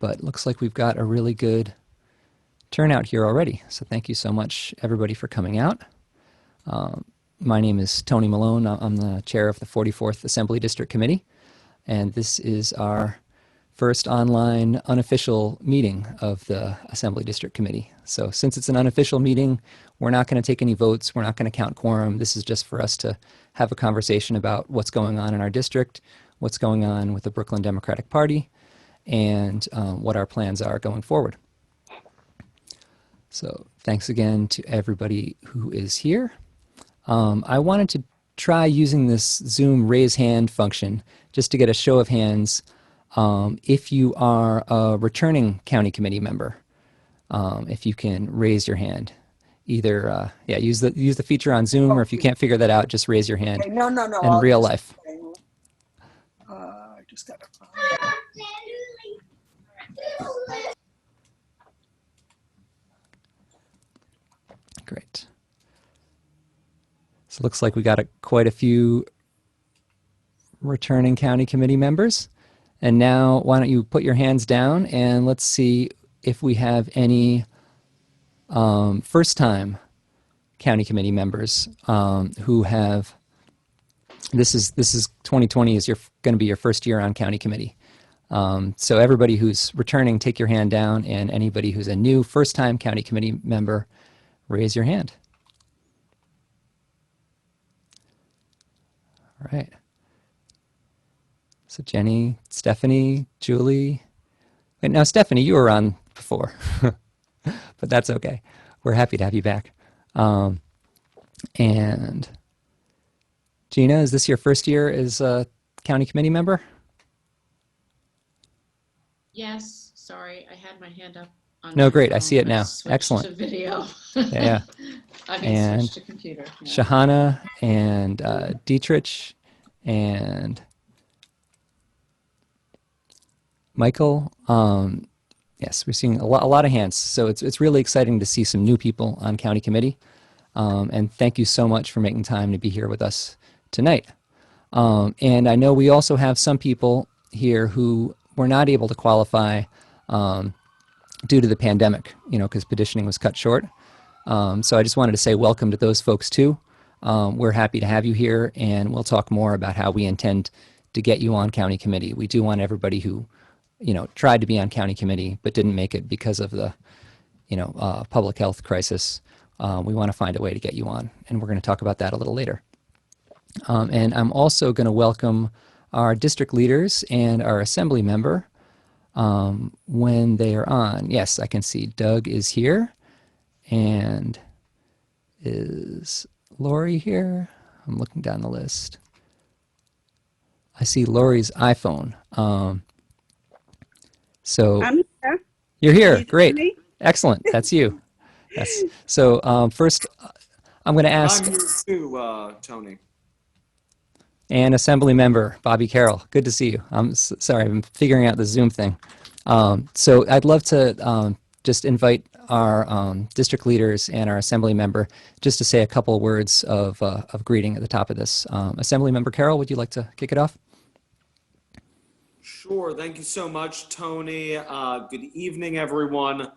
but looks like we've got a really good turnout here already. So thank you so much, everybody, for coming out. My name is Tony Malone. I'm the chair of the 44th Assembly District Committee, and this is our first online unofficial meeting of the Assembly District Committee. So since it's an unofficial meeting, we're not going to take any votes. We're not going to count quorum. This is just for us to have a conversation about what's going on in our district, what's going on with the Brooklyn Democratic Party, and what our plans are going forward. So thanks again to everybody who is here. I wanted to try using this Zoom raise hand function just to get a show of hands if you are a returning county committee member. If you can raise your hand, either use the feature on Zoom, or if you can't figure that out, just raise your hand. Okay, no. In real life. I just got it. Great. So it looks like we got quite a few returning county committee members. And now why don't you put your hands down and let's see if we have any first-time county committee members who have, this is 2020 is going to be your first year on county committee. So everybody who's returning, take your hand down, and anybody who's a new first-time county committee member, raise your hand. All right. So Jenny, Stephanie, Julie. Wait, now Stephanie, you were on before, but that's okay. We're happy to have you back. And Gina, is this your first year as a county committee member? Yes, sorry, I had my hand up. No, great, I see it now. Excellent. To video. Yeah. I mean, And switch to computer. Yeah. Shahana and Dietrich and Michael. Yes, we're seeing a lot of hands. So it's really exciting to see some new people on county committee. And thank you so much for making time to be here with us tonight. And I know we also have some people here who were not able to qualify due to the pandemic, because petitioning was cut short. So I just wanted to say welcome to those folks too. We're happy to have you here, and we'll talk more about how we intend to get you on county committee. We do want everybody who, tried to be on county committee but didn't make it because of the, public health crisis. We want to find a way to get you on, and we're going to talk about that a little later. And I'm also going to welcome our district leaders and our assembly member when they are on. Yes, I can see Doug is here, and is Lori here? I'm looking down the list. I see Lori's iPhone. So I'm here. You're here. Can you Great. see me? Excellent. That's you. Yes. So first, I'm going to ask. I'm here too, Tony. And assembly member Bobby Carroll. Good to see you. I'm sorry, I'm figuring out the Zoom thing. So I'd love to just invite our district leaders and our assembly member just to say a couple of words of greeting at the top of this. Assembly member Carroll, would you like to kick it off? Sure. Thank you so much, Tony. Good evening, everyone.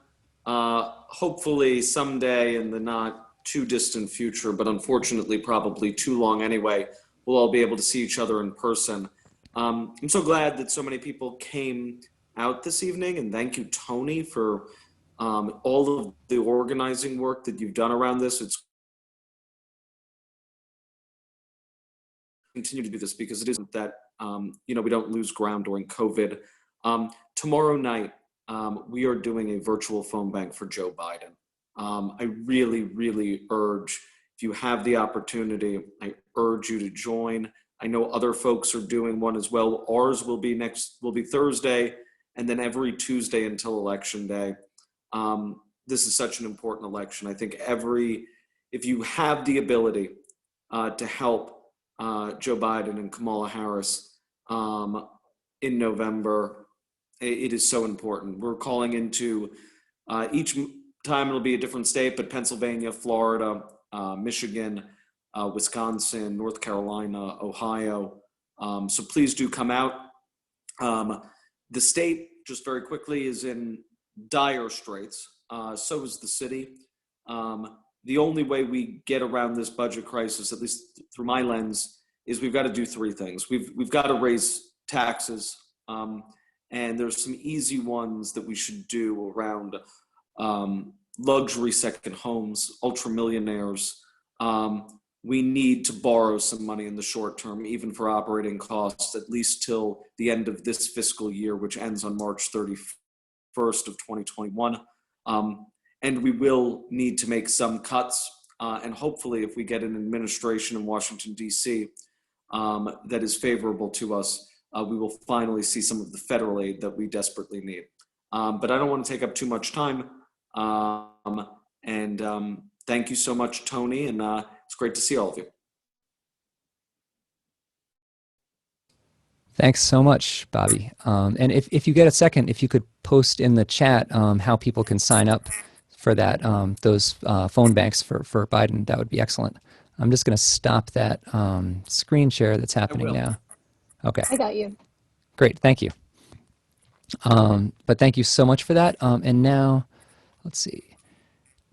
Hopefully someday in the not too distant future, but unfortunately probably too long anyway, we'll all be able to see each other in person. I'm so glad that so many people came out this evening, and thank you, Tony, for all of the organizing work that you've done around this. It's continue to do this because it isn't that we don't lose ground during COVID. Tomorrow night we are doing a virtual phone bank for Joe Biden. I really urge, if you have the opportunity, I urge you to join. I know other folks are doing one as well. Ours will be Thursday, and then every Tuesday until Election Day. This is such an important election. I think if you have the ability to help Joe Biden and Kamala Harris in November, it is so important. We're calling into each time it'll be a different state, but Pennsylvania, Florida, Michigan, Wisconsin, North Carolina, Ohio. So please do come out. The state just very quickly, is in dire straits. So is the city. The only way we get around this budget crisis, at least through my lens, is we've got to do three things. We've got to raise taxes, and there's some easy ones that we should do around luxury second homes, ultra millionaires. We need to borrow some money in the short term, even for operating costs, at least till the end of this fiscal year, which ends on March 31st of 2021. And we will need to make some cuts. And hopefully, if we get an administration in Washington, D.C. That is favorable to us, we will finally see some of the federal aid that we desperately need. But I don't want to take up too much time. Thank you so much, Tony, and it's great to see all of you. Thanks so much, Bobby. And if you get a second, if you could post in the chat how people can sign up for that, those phone banks for Biden, that would be excellent. I'm just going to stop that screen share that's happening now. Okay. I got you. Great, thank you. But thank you so much for that. And now, let's see.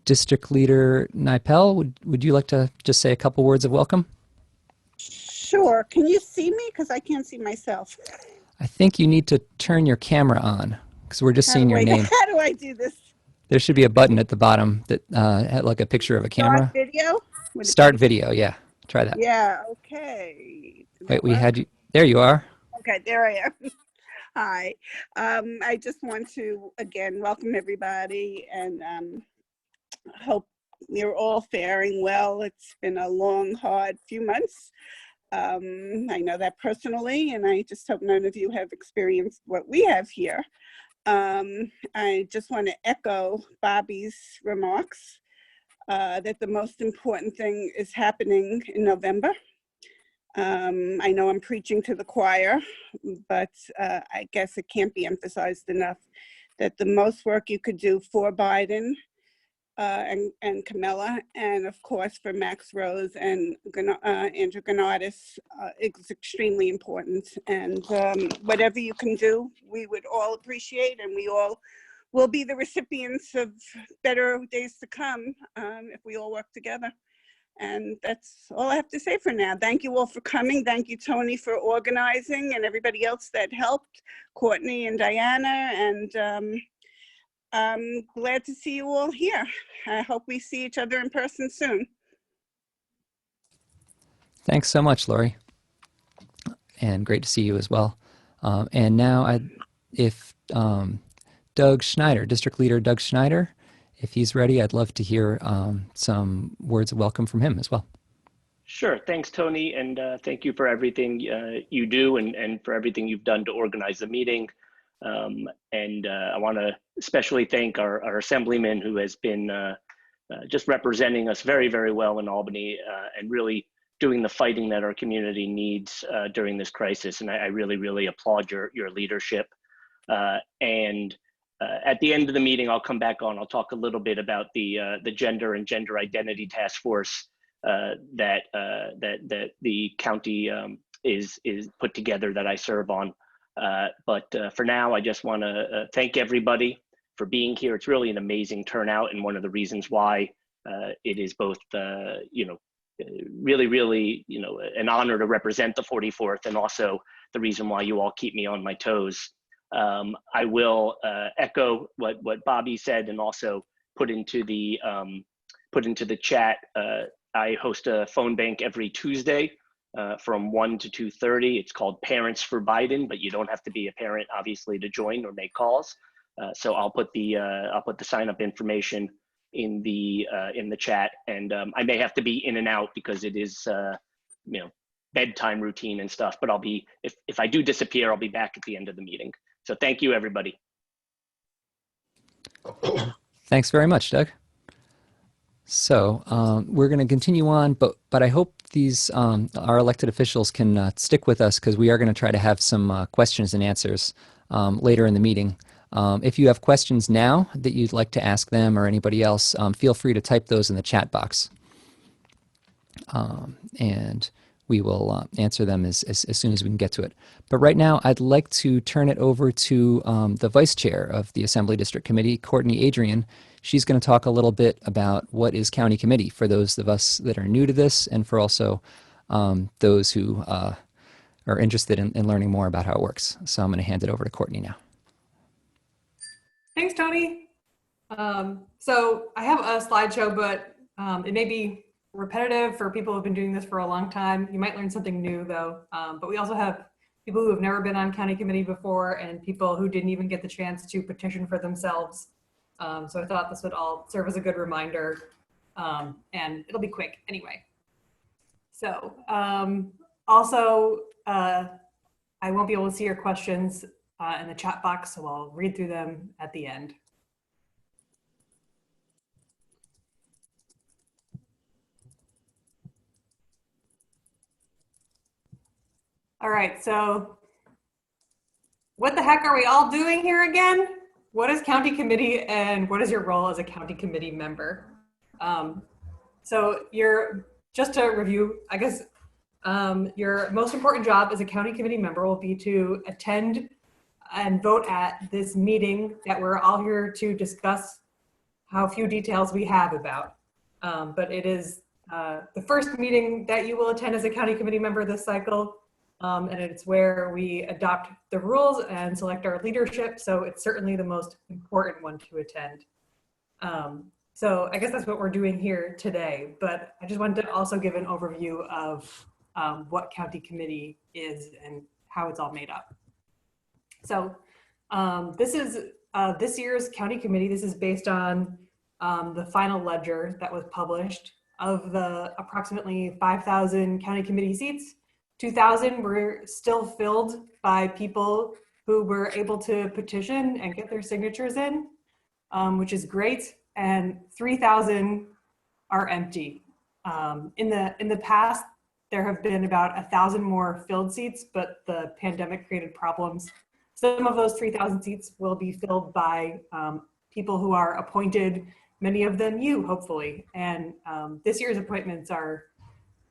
District Leader Nipel, would you like to just say a couple words of welcome? Sure. Can you see me? Because I can't see myself. I think you need to turn your camera on because we're just seeing your name. How do I do this? There should be a button at the bottom that had like a picture of a camera. Start video? Start video, yeah. Try that. Yeah, okay. Wait, we had you. There you are. Okay, there I am. Hi. I just want to, again, welcome everybody and hope you're all faring well. It's been a long, hard few months. I know that personally, and I just hope none of you have experienced what we have here. I just want to echo Bobby's remarks that the most important thing is happening in November. I know I'm preaching to the choir, but I guess it can't be emphasized enough that the most work you could do for Biden and Camilla, and of course for Max Rose and Andrew Gannardis, is extremely important. And whatever you can do, we would all appreciate, and we all will be the recipients of better days to come if we all work together. And that's all I have to say for now. Thank you all for coming. Thank you, Tony, for organizing, and everybody else that helped, Courtney and Diana, and I'm glad to see you all here. I hope we see each other in person soon. Thanks so much, Lori. And great to see you as well. And now if Doug Schneider, District Leader Doug Schneider, if he's ready, I'd love to hear some words of welcome from him as well. Sure. Thanks, Tony. And thank you for everything you do and for everything you've done to organize the meeting. I want to especially thank our assemblyman who has been just representing us very, very well in Albany and really doing the fighting that our community needs during this crisis. And I really, really applaud your leadership. At the end of the meeting, I'll come back on. I'll talk a little bit about the gender and gender identity task force that the county is put together that I serve on. But for now, I just want to thank everybody for being here. It's really an amazing turnout, and one of the reasons why it is both, really, really, an honor to represent the 44th, and also the reason why you all keep me on my toes. I will echo what Bobby said, and also put into the chat. I host a phone bank every Tuesday from 1 to 2:30. It's called Parents for Biden, but you don't have to be a parent, obviously, to join or make calls. So I'll put the sign up information in the chat, and I may have to be in and out because it is bedtime routine and stuff. But I'll be if I do disappear, I'll be back at the end of the meeting. So thank you, everybody. Thanks very much, Doug. So we're going to continue on, but I hope these our elected officials can stick with us because we are going to try to have some questions and answers later in the meeting. If you have questions now that you'd like to ask them or anybody else, feel free to type those in the chat box. And we will answer them as soon as we can get to it. But right now, I'd like to turn it over to the vice chair of the Assembly District Committee, Courtney Adrian. She's going to talk a little bit about what is county committee for those of us that are new to this, and for also those who are interested in learning more about how it works. So I'm going to hand it over to Courtney now. Thanks, Tony. So I have a slideshow, but it may be repetitive for people who've been doing this for a long time. You might learn something new though. But we also have people who have never been on county committee before and people who didn't even get the chance to petition for themselves. So I thought this would all serve as a good reminder, and it'll be quick anyway. So also, I won't be able to see your questions in the chat box, so I'll read through them at the end. All right, so what the heck are we all doing here again? What is county committee and what is your role as a county committee member? So just to review, I guess your most important job as a county committee member will be to attend and vote at this meeting that we're all here to discuss how few details we have about. But it is the first meeting that you will attend as a county committee member this cycle. And it's where we adopt the rules and select our leadership. So it's certainly the most important one to attend. So I guess that's what we're doing here today. But I just wanted to also give an overview of what county committee is and how it's all made up. So this is this year's county committee. This is based on the final ledger that was published. Of the approximately 5,000 county committee seats, 2,000 were still filled by people who were able to petition and get their signatures in, which is great, and 3,000 are empty. In the past, there have been about 1,000 more filled seats, but the pandemic created problems. Some of those 3,000 seats will be filled by people who are appointed, many of them you, hopefully. And this year's appointments are,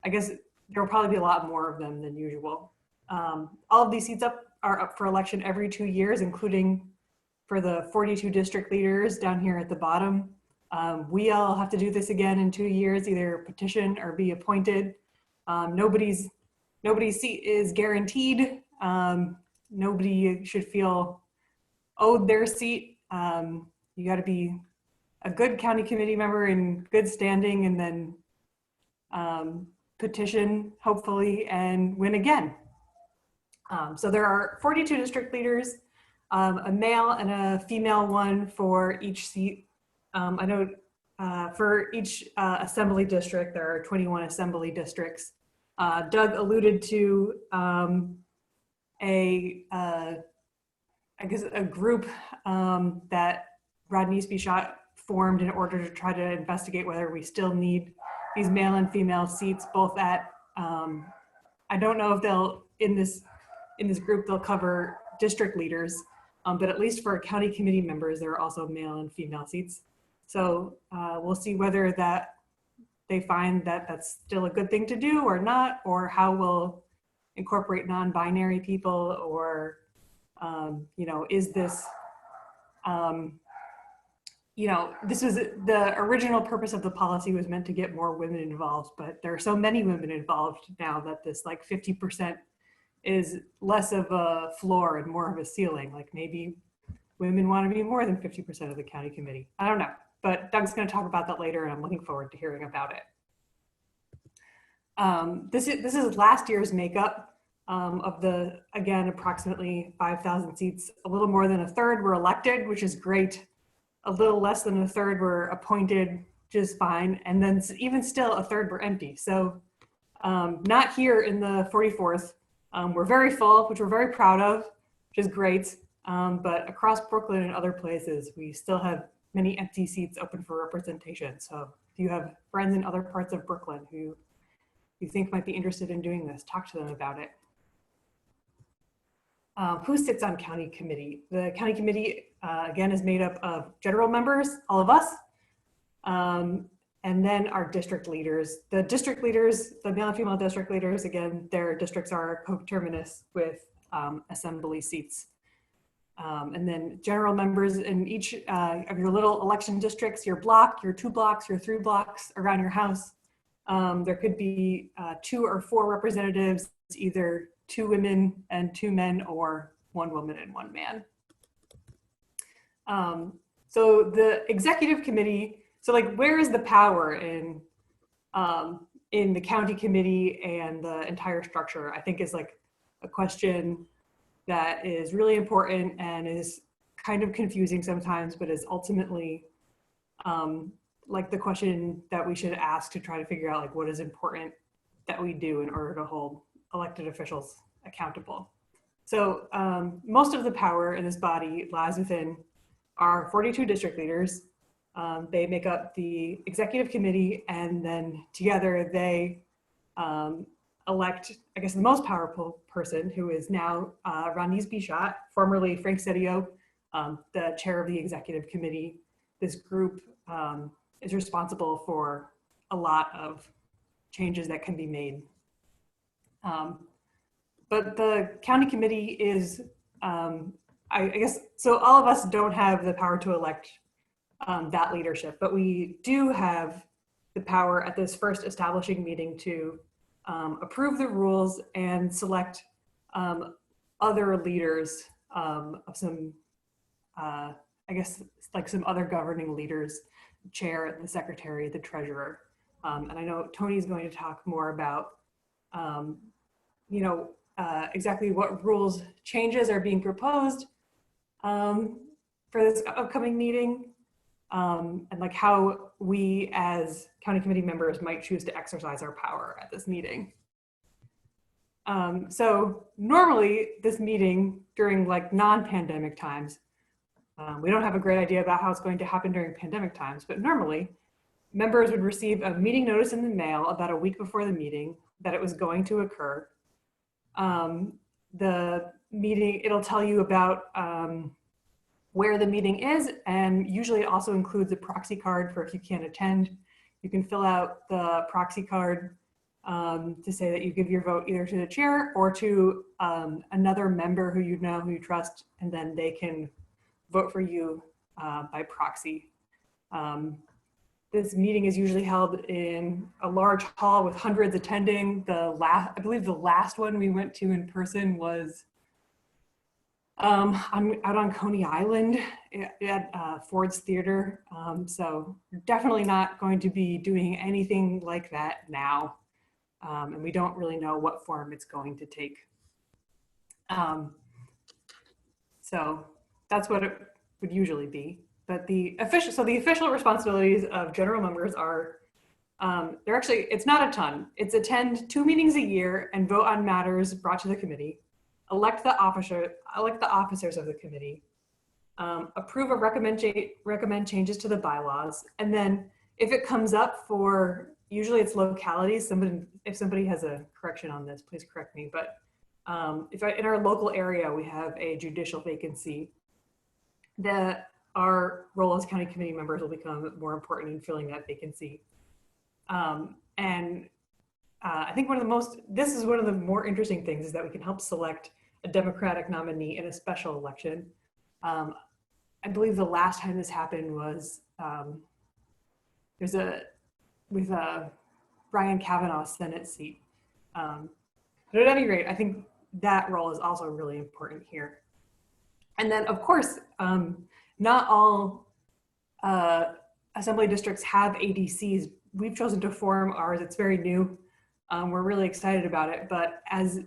I guess, there will probably be a lot more of them than usual. All of these seats are up for election every 2 years, including for the 42 district leaders down here at the bottom. We all have to do this again in 2 years, either petition or be appointed. Nobody's seat is guaranteed. Nobody should feel owed their seat. You got to be a good county committee member in good standing, and then petition, hopefully, and win again. So there are 42 district leaders, a male and a female one for each seat. I know for each assembly district, there are 21 assembly districts. Doug alluded to I guess a group that Rodney Spishot formed in order to try to investigate whether we still need these male and female seats, both at, I don't know if they'll, in this group, they'll cover district leaders, but at least for county committee members, there are also male and female seats. So we'll see whether that they find that that's still a good thing to do or not, or how we'll incorporate non-binary people, or, you know, is this, you know, this was the original purpose of the policy was meant to get more women involved, but there are so many women involved now that this like 50% is less of a floor and more of a ceiling. Like maybe women want to be more than 50% of the county committee. I don't know, but Doug's going to talk about that later, and I'm looking forward to hearing about it. This is last year's makeup of the, again, approximately 5,000 seats. A little more than a third were elected, which is great. A little less than a third were appointed, just fine. And then even still, a third were empty. So not here in the 44th. We're very full, which we're very proud of, which is great. But across Brooklyn and other places, we still have many empty seats open for representation. So if you have friends in other parts of Brooklyn who you think might be interested in doing this, talk to them about it. Who sits on county committee? The county committee, again, is made up of general members, all of us, and then our district leaders. The district leaders, the male and female district leaders, again, their districts are coterminous with assembly seats. And then general members in each of your little election districts, your block, your 2 blocks, your 3 blocks around your house. There could be 2 or 4 representatives, either 2 women and 2 men, or 1 woman and 1 man. So the executive committee, so like, where is the power in the county committee and the entire structure, I think is like a question that is really important and is kind of confusing sometimes, but is ultimately like the question that we should ask to try to figure out like what is important that we do in order to hold elected officials accountable. So most of the power in this body lies within our 42 district leaders. They make up the executive committee, and then together they elect, I guess, the most powerful person, who is now Ronise Bichot, formerly Frank Sedio, the chair of the executive committee. This group is responsible for a lot of changes that can be made. But the county committee is, I guess, so all of us don't have the power to elect that leadership, but we do have the power at this first establishing meeting to approve the rules and select other leaders of some, I guess, like some other governing leaders, chair, the secretary, the treasurer. And I know Tony's going to talk more about, exactly what rules changes are being proposed for this upcoming meeting. And like how we as county committee members might choose to exercise our power at this meeting. So normally this meeting during like non-pandemic times, we don't have a great idea about how it's going to happen during pandemic times, but normally members would receive a meeting notice in the mail about a week before the meeting that it was going to occur. The meeting, it'll tell you about where the meeting is, and usually it also includes a proxy card for if you can't attend. You can fill out the proxy card to say that you give your vote either to the chair or to another member who you know, who you trust, and then they can vote for you by proxy. This meeting is usually held in a large hall with hundreds attending. I believe the last one we went to in person was out on Coney Island at Ford's Theater. So we're definitely not going to be doing anything like that now. And we don't really know what form it's going to take. So that's what it would usually be. But the official responsibilities of general members are, they're actually, it's not a ton. It's attend 2 meetings a year and vote on matters brought to the committee, elect the officers of the committee, approve or recommend changes to the bylaws, and then if it comes up for, usually it's localities, if somebody has a correction on this, please correct me, but in our local area we have a judicial vacancy, our role as county committee members will become more important in filling that vacancy. I think this is one of the more interesting things, is that we can help select a Democratic nominee in a special election. I believe the last time this happened was with Brian Kavanaugh's Senate seat. But at any rate, I think that role is also really important here. And then, of course, not all assembly districts have ADCs. We've chosen to form ours. It's very new. We're really excited about it. But as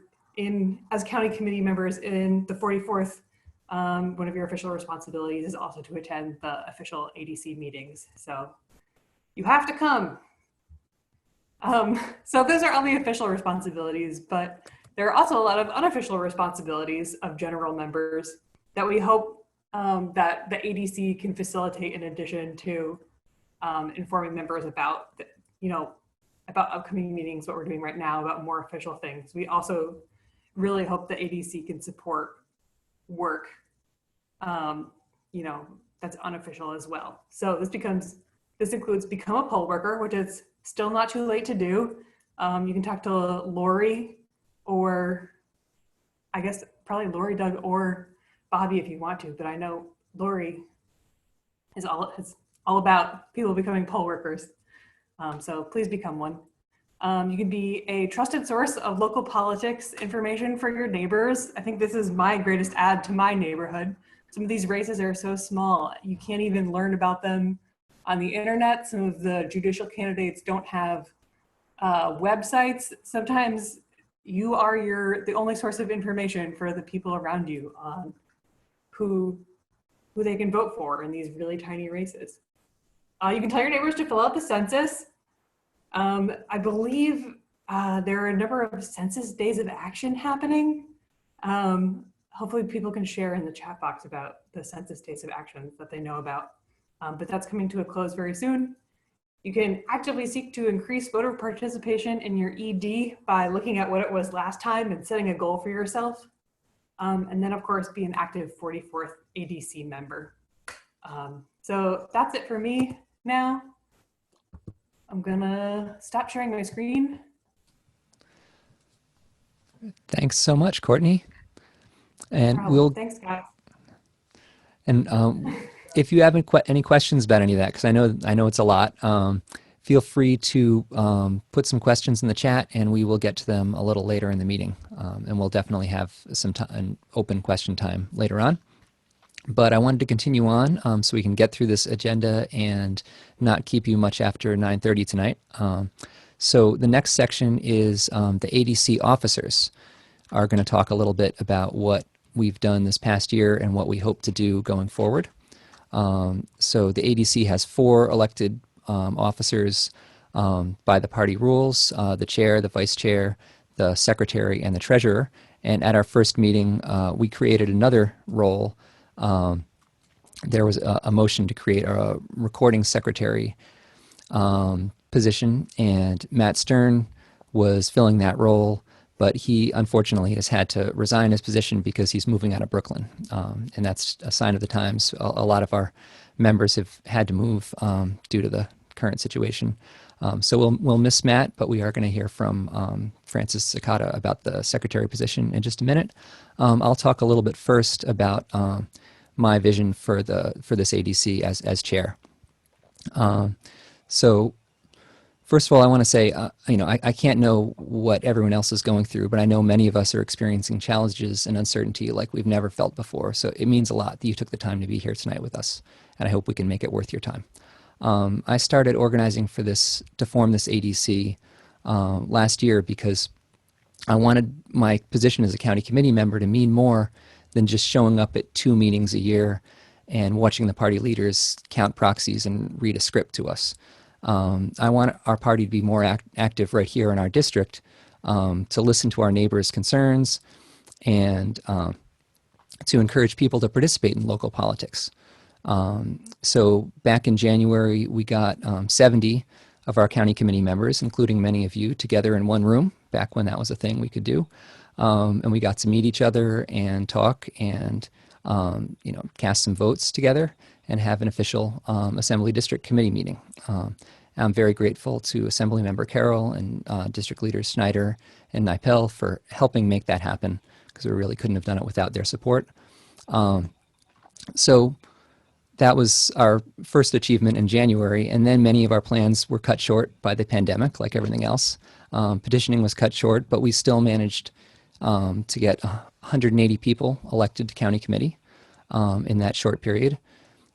county committee members in the 44th, one of your official responsibilities is also to attend the official ADC meetings. So you have to come. So those are all the official responsibilities, but there are also a lot of unofficial responsibilities of general members that we hope that the ADC can facilitate, in addition to informing members about, about upcoming meetings, what we're doing right now, about more official things. We also really hope the ADC can support work, that's unofficial as well. So this becomes This includes become a poll worker, which is still not too late to do. You can talk to Lori, or I guess probably Lori, Doug, or Bobby if you want to, but I know Lori is all about people becoming poll workers. So please become one. You can be a trusted source of local politics information for your neighbors. I think this is my greatest add to my neighborhood. Some of these races are so small, you can't even learn about them on the internet. Some of the judicial candidates don't have websites. Sometimes you are the only source of information for the people around you on who they can vote for in these really tiny races. You can tell your neighbors to fill out the census. I believe there are a number of census days of action happening. Hopefully people can share in the chat box about the census days of action that they know about. But that's coming to a close very soon. You can actively seek to increase voter participation in your ED by looking at what it was last time and setting a goal for yourself. And then of course, be an active 44th ADC member. So that's it for me now. I'm gonna stop sharing my screen. Thanks so much, Courtney. And Thanks, guys. And if you have any questions about any of that, because I know it's a lot, feel free to put some questions in the chat, and we will get to them a little later in the meeting. And we'll definitely have an open question time later on. But I wanted to continue on so we can get through this agenda and not keep you much after 9:30 tonight. So the next section is the ADC officers are going to talk a little bit about what we've done this past year and what we hope to do going forward. So the ADC has 4 elected officers by the party rules, the chair, the vice chair, the secretary, and the treasurer. And at our first meeting, we created another role. There was a motion to create a recording secretary position, and Matt Stern was filling that role, but he unfortunately has had to resign his position because he's moving out of Brooklyn, and that's a sign of the times. A lot of our members have had to move due to the current situation. So we'll miss Matt, but we are going to hear from Francis Sakata about the secretary position in just a minute. I'll talk a little bit first about my vision for this ADC as chair. So first of all, I want to say, I can't know what everyone else is going through, but I know many of us are experiencing challenges and uncertainty like we've never felt before. So it means a lot that you took the time to be here tonight with us, and I hope we can make it worth your time. I started organizing to form this ADC last year because I wanted my position as a county committee member to mean more than just showing up at 2 meetings a year and watching the party leaders count proxies and read a script to us. I want our party to be more active right here in our district, to listen to our neighbors' concerns, and to encourage people to participate in local politics. So back in January, we got 70 of our county committee members, including many of you, together in one room, back when that was a thing we could do. And we got to meet each other and talk and cast some votes together and have an official Assembly District Committee meeting. I'm very grateful to Assemblymember Carroll and District Leaders Snyder and Nipel for helping make that happen, because we really couldn't have done it without their support. So that was our first achievement in January, and then many of our plans were cut short by the pandemic, like everything else. Petitioning was cut short, but we still managed to get 180 people elected to county committee in that short period.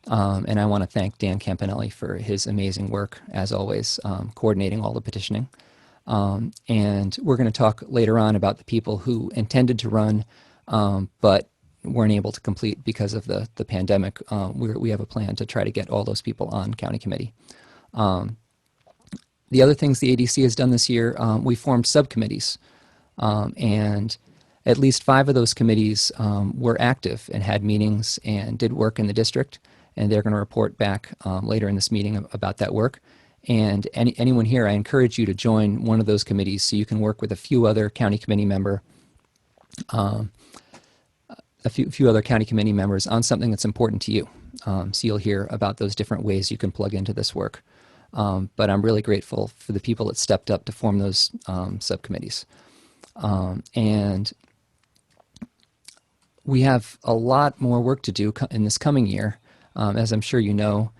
And I want to thank Dan Campanelli for his amazing work, as always, coordinating all the petitioning. And we're going to talk later on about the people who intended to run, but weren't able to complete because of the pandemic. We have a plan to try to get all those people on county committee. The other things the ADC has done this year, we formed subcommittees. And at least 5 of those committees were active and had meetings and did work in the district. And they're going to report back later in this meeting about that work. And anyone here, I encourage you to join one of those committees so you can work with a few other county committee members on something that's important to you. So you'll hear about those different ways you can plug into this work. But I'm really grateful for the people that stepped up to form those subcommittees. And we have a lot more work to do in this coming year. As I'm sure you know,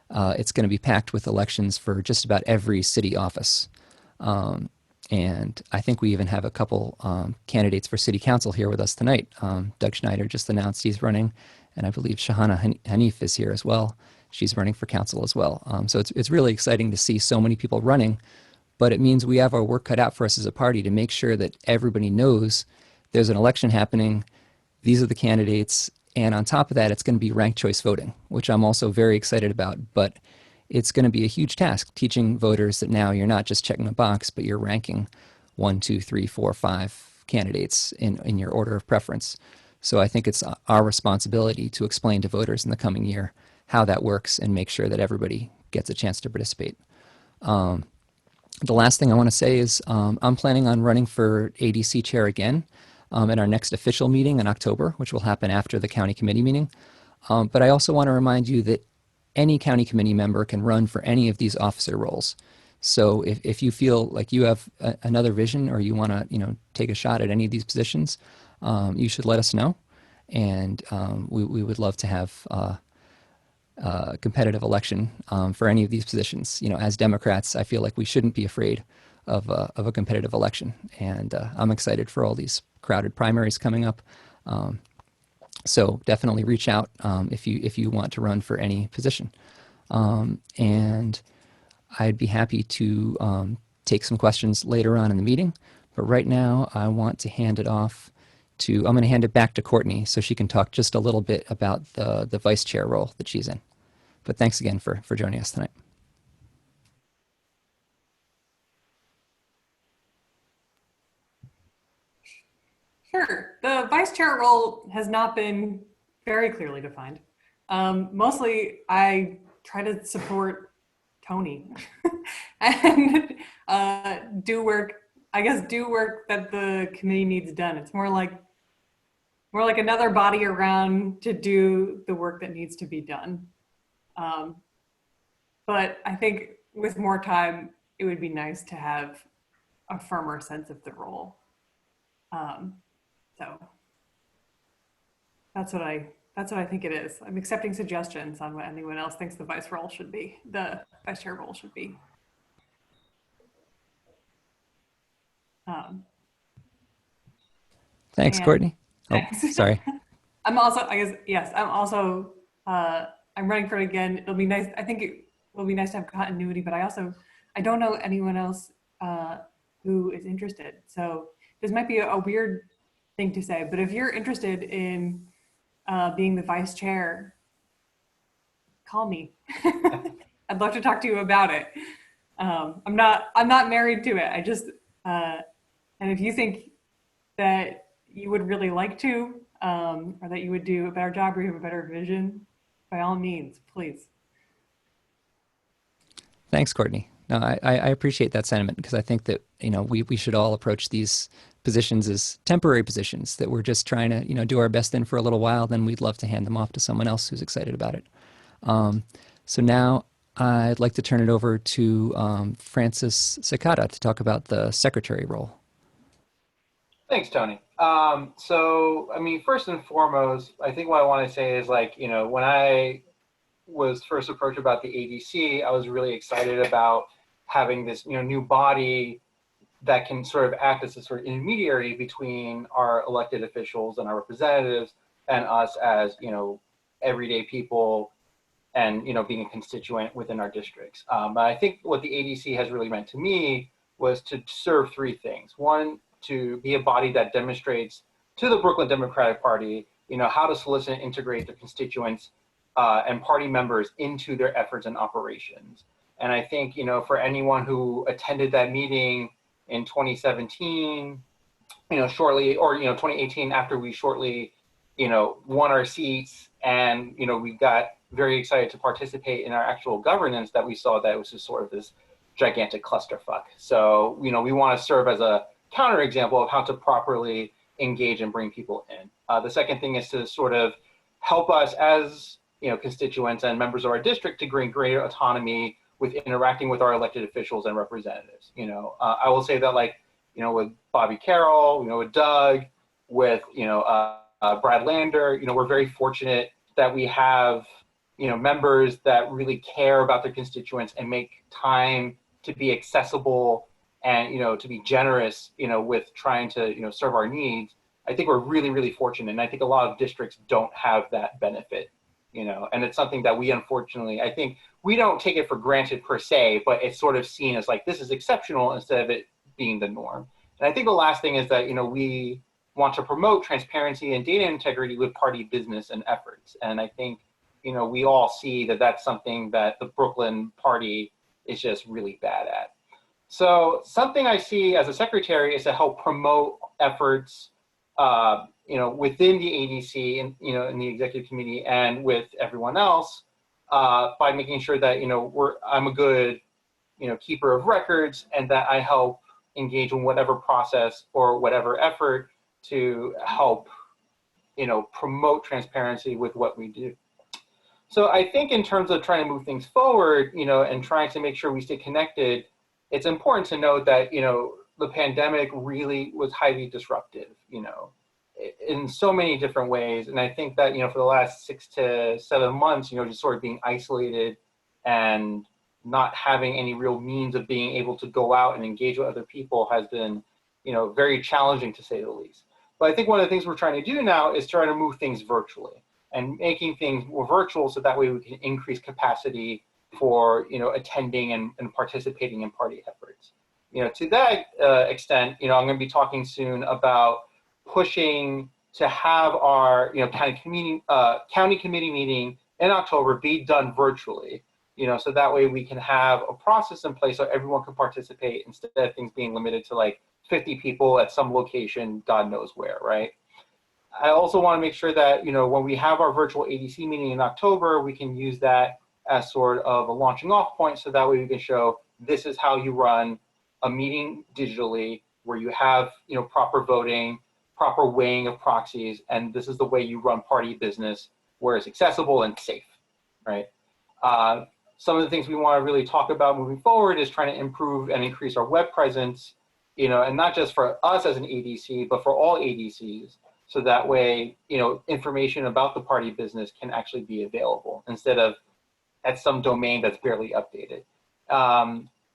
it's going to be packed with elections for just about every city office. And I think we even have a couple candidates for city council here with us tonight. Doug Schneider just announced he's running, and I believe Shahana Hanif is here as well. She's running for council as well. So it's really exciting to see so many people running, but it means we have our work cut out for us as a party to make sure that everybody knows there's an election happening, these are the candidates, and on top of that, it's going to be ranked choice voting, which I'm also very excited about. But it's going to be a huge task teaching voters that now you're not just checking a box, but you're ranking 1, 2, 3, 4, 5 candidates in your order of preference. So I think it's our responsibility to explain to voters in the coming year how that works and make sure that everybody gets a chance to participate. The last thing I want to say is I'm planning on running for ADC chair again at our next official meeting in October, which will happen after the county committee meeting. But I also want to remind you that any county committee member can run for any of these officer roles. So if you feel like you have another vision or you want to take a shot at any of these positions, you should let us know. And we would love to have a competitive election for any of these positions. As Democrats, I feel like we shouldn't be afraid of a competitive election. And I'm excited for all these crowded primaries coming up. So definitely reach out if you want to run for any position. And I'd be happy to take some questions later on in the meeting. But right now, I want to hand it off I'm going to hand it back to Courtney so she can talk just a little bit about the vice chair role that she's in. But thanks again for joining us tonight. Sure. The vice chair role has not been very clearly defined. Mostly, I try to support Tony and do work that the committee needs done. It's more like another body around to do the work that needs to be done. But I think with more time, it would be nice to have a firmer sense of the role. So that's what I think it is. I'm accepting suggestions on what anyone else thinks the vice chair role should be. Thanks, Courtney. Thanks. Oh, sorry. I'm running for it again. It'll be nice. I think it will be nice to have continuity, but I don't know anyone else who is interested. So this might be a weird thing to say, but if you're interested in being the vice chair, call me. I'd love to talk to you about it. I'm not married to it. I just, and if you think that you would really like to, or that you would do a better job or you have a better vision, by all means, please. Thanks, Courtney. No, I appreciate that sentiment because I think that we should all approach these positions as temporary positions that we're just trying to do our best in for a little while. Then we'd love to hand them off to someone else who's excited about it. So now I'd like to turn it over to Francis Sakata to talk about the secretary role. Thanks, Tony. First and foremost, I think what I want to say is when I was first approached about the ADC, I was really excited about having this, new body that can sort of act as a sort of intermediary between our elected officials and our representatives and us as, everyday people and, being a constituent within our districts. But I think what the ADC has really meant to me was to serve three things. One, to be a body that demonstrates to the Brooklyn Democratic Party, how to solicit and integrate their constituents and party members into their efforts and operations. And I think, for anyone who attended that meeting in 2017, shortly, or, 2018, after we shortly, won our seats and, we got very excited to participate in our actual governance, that we saw that it was just sort of this gigantic clusterfuck. So, we want to serve as a counterexample of how to properly engage and bring people in. The second thing is to sort of help us as constituents and members of our district to gain greater autonomy with interacting with our elected officials and representatives. I will say that, like, with Bobby Carroll, with Doug, with Brad Lander, we're very fortunate that we have members that really care about their constituents and make time to be accessible and to be generous with trying to serve our needs. I think we're really, really fortunate, and I think a lot of districts don't have that benefit, and it's something that we, unfortunately, I think we don't take it for granted per se, but it's sort of seen as like, this is exceptional instead of it being the norm. And I think the last thing is that we want to promote transparency and data integrity with party business and efforts. And I think we all see that that's something that the Brooklyn party is just really bad at. So something I see as a secretary is to help promote efforts within the ADC and in the executive committee and with everyone else by making sure that I'm a good keeper of records, and that I help engage in whatever process or whatever effort to help promote transparency with what we do. So I think in terms of trying to move things forward, and trying to make sure we stay connected, it's important to note that the pandemic really was highly disruptive, in so many different ways. And I think that, for the last 6 to 7 months, just sort of being isolated and not having any real means of being able to go out and engage with other people has been, very challenging, to say the least. But I think one of the things we're trying to do now is try to move things virtually and making things more virtual, so that way we can increase capacity for, attending and participating in party efforts. To that extent, I'm going to be talking soon about pushing to have our, county committee meeting in October be done virtually, so that way we can have a process in place so everyone can participate instead of things being limited to like 50 people at some location, God knows where, right? I also want to make sure that, when we have our virtual ADC meeting in October, we can use that as sort of a launching off point, so that way we can show this is how you run a meeting digitally, where you have, proper voting, proper weighing of proxies, and this is the way you run party business where it's accessible and safe, right? Some of the things we want to really talk about moving forward is trying to improve and increase our web presence, and not just for us as an ADC, but for all ADCs. So that way, information about the party business can actually be available instead of at some domain that's barely updated.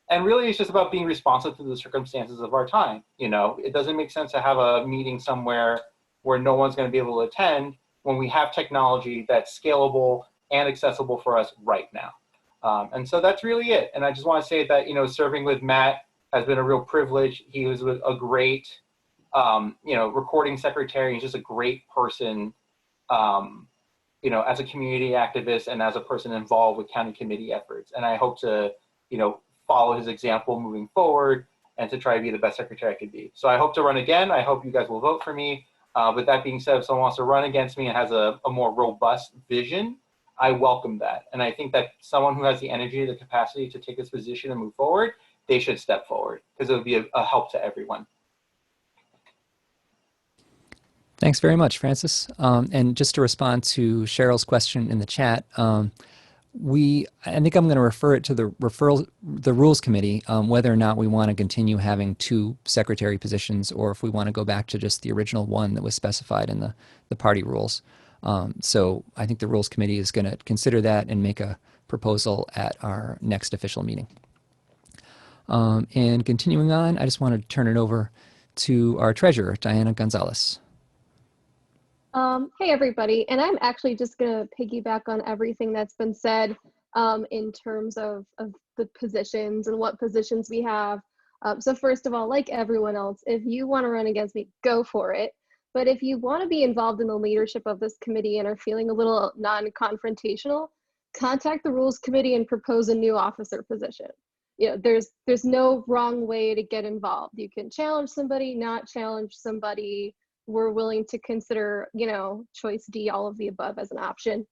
And really, it's just about being responsive to the circumstances of our time. It doesn't make sense to have a meeting somewhere where no one's going to be able to attend when we have technology that's scalable and accessible for us right now. And so that's really it. And I just want to say that, serving with Matt has been a real privilege. He was a great, recording secretary. He's just a great person, as a community activist and as a person involved with county committee efforts. And I hope to, follow his example moving forward and to try to be the best secretary I could be. So I hope to run again. I hope you guys will vote for me. With that being said, if someone wants to run against me and has a more robust vision, I welcome that. And I think that someone who has the energy, the capacity to take this position and move forward, they should step forward, because it would be a help to everyone. Thanks very much, Francis. And just to respond to Cheryl's question in the chat, I think I'm going to refer it to the Rules Committee, whether or not we want to continue having 2 secretary positions, or if we want to go back to just the original one that was specified in the party rules. So I think the Rules Committee is going to consider that and make a proposal at our next official meeting. And continuing on, I just want to turn it over to our treasurer, Diana Gonzalez. Hey everybody, and I'm actually just gonna piggyback on everything that's been said in terms of the positions and what positions we have. So first of all, like everyone else, if you want to run against me, go for it. But if you want to be involved in the leadership of this committee and are feeling a little non-confrontational, contact the Rules Committee and propose a new officer position. There's no wrong way to get involved. You can challenge somebody, not challenge somebody. We're willing to consider, choice D, all of the above as an option.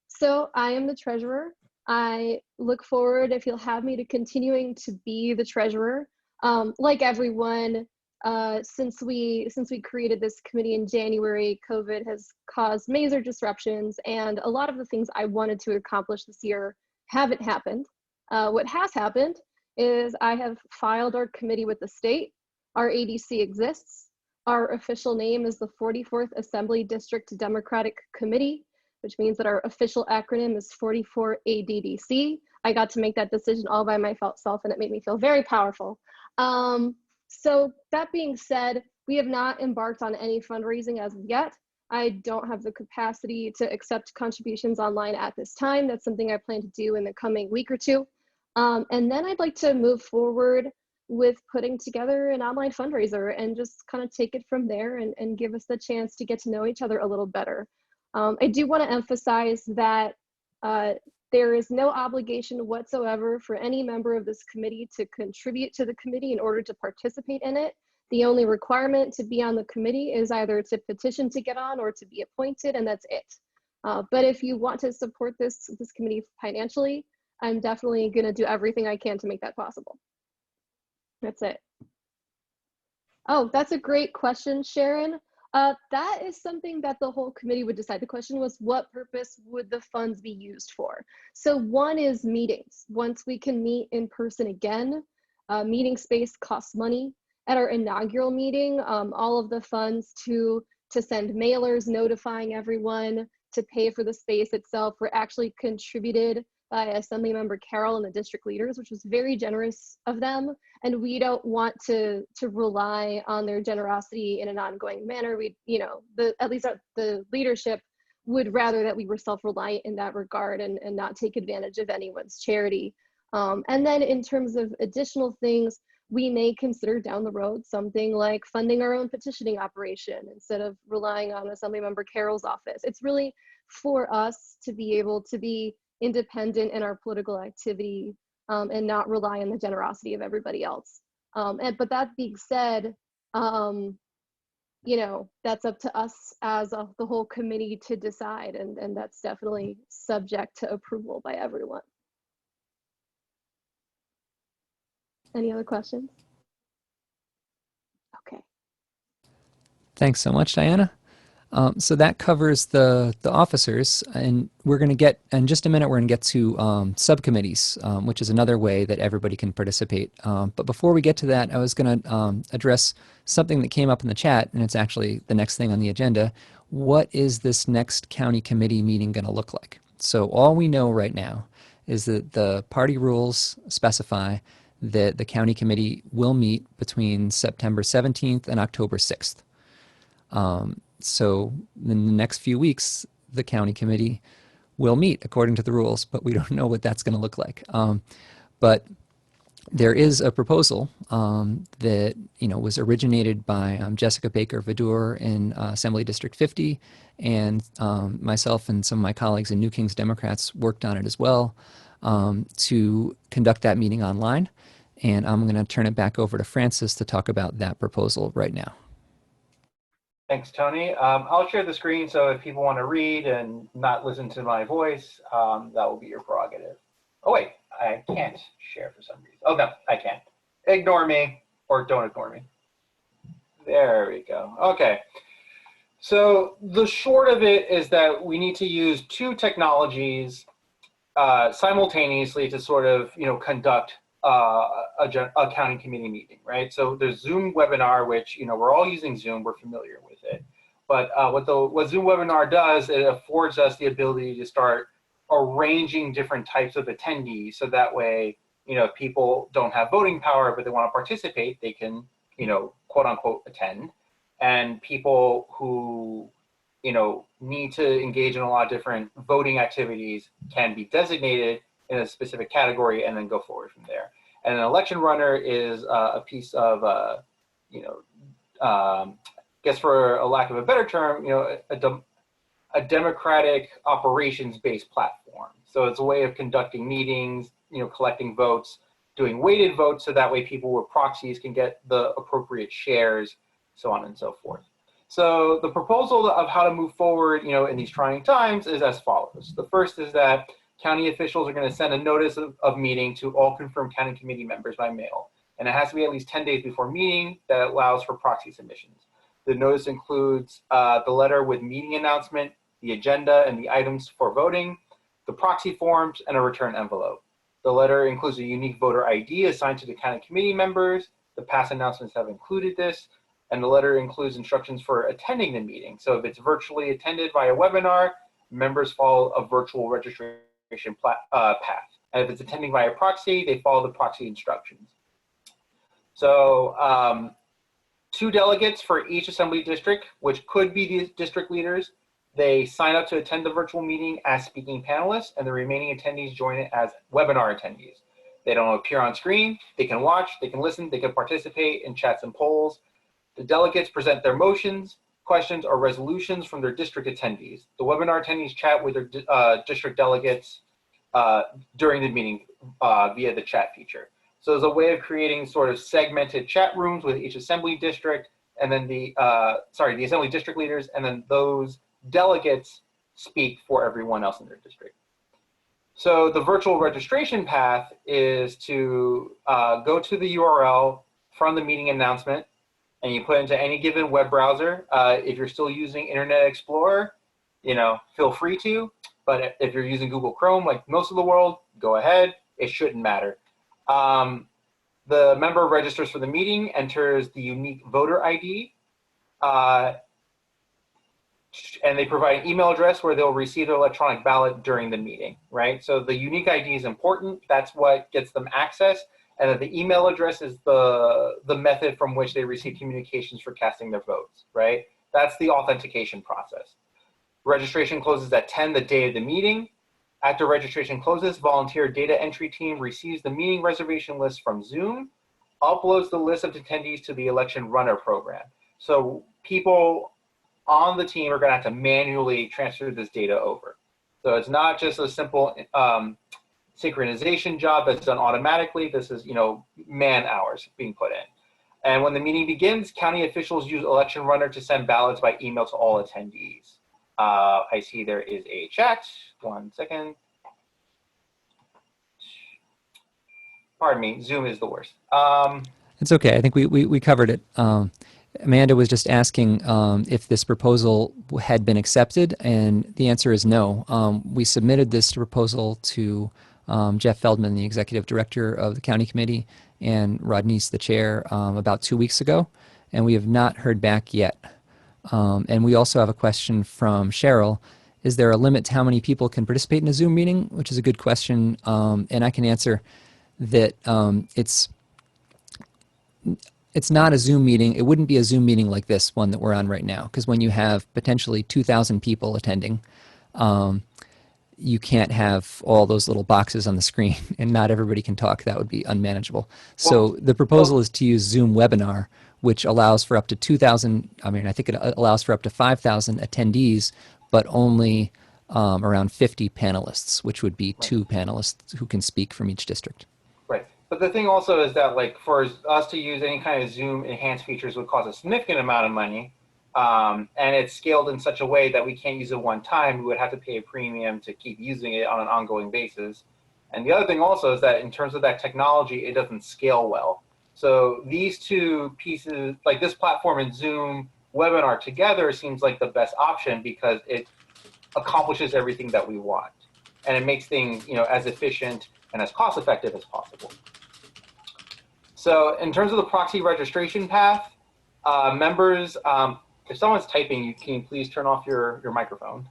So I am the treasurer. I look forward, if you'll have me, to continuing to be the treasurer. Like everyone, since we created this committee in January, COVID has caused major disruptions, and a lot of the things I wanted to accomplish this year haven't happened. What has happened is I have filed our committee with the state. Our ADC exists. Our official name is the 44th Assembly District Democratic Committee, which means that our official acronym is 44 ADDC. I got to make that decision all by myself, and it made me feel very powerful. So that being said, we have not embarked on any fundraising as of yet. I don't have the capacity to accept contributions online at this time. That's something I plan to do in the coming week or two. And then I'd like to move forward with putting together an online fundraiser and just kind of take it from there and give us the chance to get to know each other a little better. I do want to emphasize that there is no obligation whatsoever for any member of this committee to contribute to the committee in order to participate in it. The only requirement to be on the committee is either to petition to get on or to be appointed, and that's it. But if you want to support this committee financially, I'm definitely going to do everything I can to make that possible. That's it. Oh, that's a great question, Sharon. That is something that the whole committee would decide. The question was, what purpose would the funds be used for? So one is meetings. Once we can meet in person again, meeting space costs money. At our inaugural meeting, all of the funds to send mailers notifying everyone, to pay for the space itself were actually contributed by Assemblymember Carroll and the district leaders, which was very generous of them. And we don't want to rely on their generosity in an ongoing manner. We, at least the leadership would rather that we were self-reliant in that regard and not take advantage of anyone's charity. And then in terms of additional things, we may consider down the road something like funding our own petitioning operation instead of relying on Assemblymember Carroll's office. It's really for us to be able to be independent in our political activity and not rely on the generosity of everybody else. But that being said, that's up to us as the whole committee to decide, and that's definitely subject to approval by everyone. Any other questions? Okay. Thanks so much, Diana. So that covers the officers, and we're going to get, in just a minute, we're going to get to subcommittees, which is another way that everybody can participate. But before we get to that, I was going to address something that came up in the chat, and it's actually the next thing on the agenda. What is this next county committee meeting going to look like? So all we know right now is that the party rules specify that the county committee will meet between September 17th and October 6th. So in the next few weeks, the county committee will meet according to the rules, but we don't know what that's going to look like. But there is a proposal that was originated by Jessica Baker Vidor in Assembly District 50, and myself and some of my colleagues in New Kings Democrats worked on it as well to conduct that meeting online. And I'm going to turn it back over to Francis to talk about that proposal right now. Thanks, Tony. I'll share the screen, so if people want to read and not listen to my voice, that will be your prerogative. Oh, wait, I can't share for some reason. Oh, no, I can't. Ignore me, or don't ignore me. There we go. Okay. So the short of it is that we need to use two technologies simultaneously to sort of, conduct a county committee meeting, right? So there's Zoom webinar, which, we're all using Zoom, we're familiar with it. But what Zoom webinar does, it affords us the ability to start arranging different types of attendees. So that way, if people don't have voting power, but they want to participate, they can, quote unquote, attend. And people who, need to engage in a lot of different voting activities can be designated in a specific category and then go forward from there. And an election runner is a piece of, guess for a lack of a better term, a democratic operations-based platform. So it's a way of conducting meetings, collecting votes, doing weighted votes, so that way people with proxies can get the appropriate shares, so on and so forth. So the proposal of how to move forward, in these trying times is as follows. The first is that county officials are going to send a notice of meeting to all confirmed county committee members by mail. and it has to be at least 10 days before meeting that allows for proxy submissions. The notice includes the letter with meeting announcement, the agenda and the items for voting, the proxy forms, and a return envelope. The letter includes a unique voter ID assigned to the county committee members. The past announcements have included this, and the letter includes instructions for attending the meeting. So if it's virtually attended via webinar, members follow a virtual registration path. And if it's attending via proxy, they follow the proxy instructions. So 2 delegates for each assembly district, which could be the district leaders. They sign up to attend the virtual meeting as speaking panelists, and the remaining attendees join it as webinar attendees. They don't appear on screen. They can watch, they can listen, they can participate in chats and polls. The delegates present their motions, questions, or resolutions from their district attendees. The webinar attendees chat with their district delegates during the meeting via the chat feature. So there's a way of creating sort of segmented chat rooms with each assembly district, and then the assembly district leaders, and then those delegates speak for everyone else in their district. So the virtual registration path is to go to the URL from the meeting announcement, and you put into any given web browser. If you're still using Internet Explorer, feel free to, but if you're using Google Chrome, like most of the world, go ahead. It shouldn't matter. The member registers for the meeting, enters the unique voter ID, and they provide an email address where they'll receive their electronic ballot during the meeting, right? So the unique ID is important. That's what gets them access. And then the email address is the method from which they receive communications for casting their votes, right? That's the authentication process. Registration closes at 10 the day of the meeting. After registration closes, volunteer data entry team receives the meeting reservation list from Zoom, uploads the list of attendees to the election runner program. So people on the team are going to have to manually transfer this data over. So it's not just a simple synchronization job that's done automatically. This is, man hours being put in. And when the meeting begins, county officials use election runner to send ballots by email to all attendees. I see there is a chat. 1 second. Pardon me, Zoom is the worst. It's okay. I think we covered it. Amanda was just asking if this proposal had been accepted, and the answer is no. We submitted this proposal to Jeff Feldman, the executive director of the county committee, and Rodney's the chair about 2 weeks ago, and we have not heard back yet. And we also have a question from Cheryl. Is there a limit to how many people can participate in a Zoom meeting? Which is a good question, and I can answer that it's not a Zoom meeting. It wouldn't be a Zoom meeting like this one that we're on right now, because when you have potentially 2,000 people attending, you can't have all those little boxes on the screen, and not everybody can talk. That would be unmanageable. So the proposal is to use Zoom Webinar, which allows for up to 2,000, I think it allows for up to 5,000 attendees, but only around 50 panelists, which would be 2 panelists who can speak from each district. Right. But the thing also is that, like, for us to use any kind of Zoom enhanced features would cost a significant amount of money. And it's scaled in such a way that we can't use it one time. We would have to pay a premium to keep using it on an ongoing basis. And the other thing also is that in terms of that technology, it doesn't scale well. So these two pieces, like this platform and Zoom webinar together, seems like the best option because it accomplishes everything that we want. And it makes things, as efficient and as cost effective as possible. So in terms of the proxy registration path, members, if someone's typing, can you please turn off your microphone?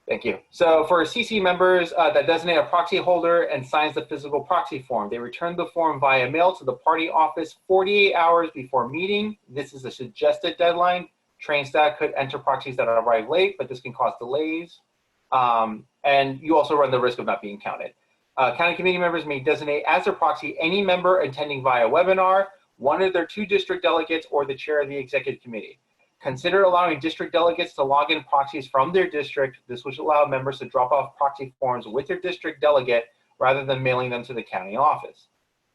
Thank you. So for CC members that designate a proxy holder and signs the physical proxy form, they return the form via mail to the party office 48 hours before meeting. This is a suggested deadline. Train staff could enter proxies that arrive late, but this can cause delays. And you also run the risk of not being counted. County committee members may designate as their proxy any member attending via webinar, one of their 2 district delegates, or the chair of the executive committee. Consider allowing district delegates to log in proxies from their district. This would allow members to drop off proxy forms with their district delegate rather than mailing them to the county office.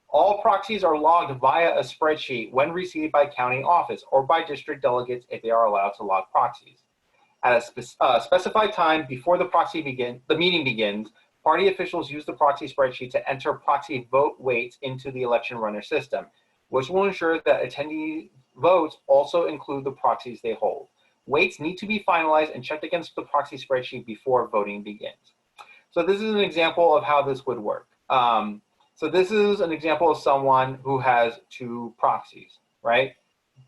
All proxies are logged via a spreadsheet when received by county office or by district delegates if they are allowed to log proxies. At a specified time before the meeting begins, party officials use the proxy spreadsheet to enter proxy vote weights into the election runner system, which will ensure that attendee votes also include the proxies they hold. Weights need to be finalized and checked against the proxy spreadsheet before voting begins. So this is an example of how this would work. So this is an example of someone who has 2 proxies, right?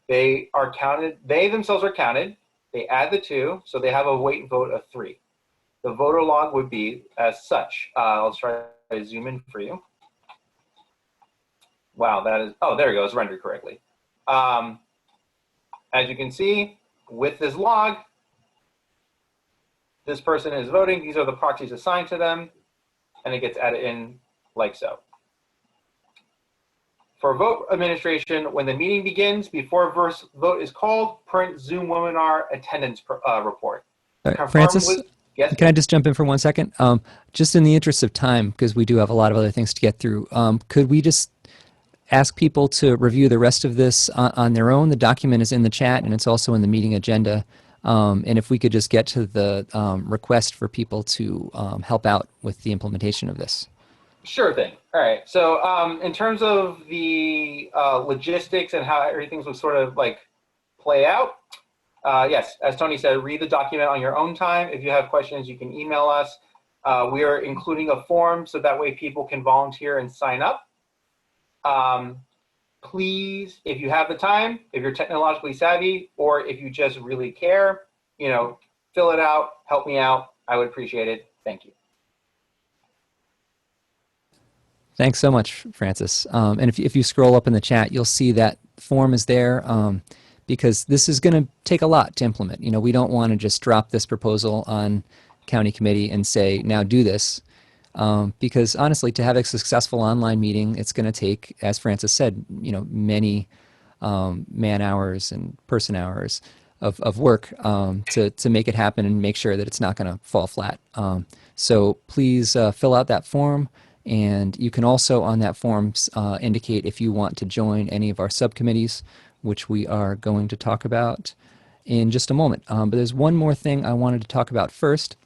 They are counted, they themselves are counted, they add the 2, so they have a weight vote of 3. The voter log would be as such. I'll try to zoom in for you. Wow, that is, oh, there we go, it's rendered correctly. As you can see, with this log, this person is voting, these are the proxies assigned to them, and it gets added in like so. For vote administration, when the meeting begins, before vote is called, print Zoom webinar attendance report. All right, Francis, yes, can I just jump in for 1 second? Just in the interest of time, because we do have a lot of other things to get through, could we just ask people to review the rest of this on their own? The document is in the chat, and it's also in the meeting agenda. And if we could just get to the request for people to help out with the implementation of this. Sure thing. All right. So in terms of the logistics and how everything would sort of like play out, yes, as Tony said, read the document on your own time. If you have questions, you can email us. We are including a form so that way people can volunteer and sign up. Please, if you have the time, if you're technologically savvy, or if you just really care, you know, fill it out, help me out. I would appreciate it. Thank you. Thanks so much, Francis. And if you scroll up in the chat, you'll see that form is there because this is going to take a lot to implement. You know, we don't want to just drop this proposal on county committee and say, now do this. Because honestly, to have a successful online meeting, it's going to take, as Francis said, you know, many man hours and person hours of work to make it happen and make sure that it's not going to fall flat. So please fill out that form. And you can also on that form indicate if you want to join any of our subcommittees, which we are going to talk about in just a moment. But there's one more thing I wanted to talk about first,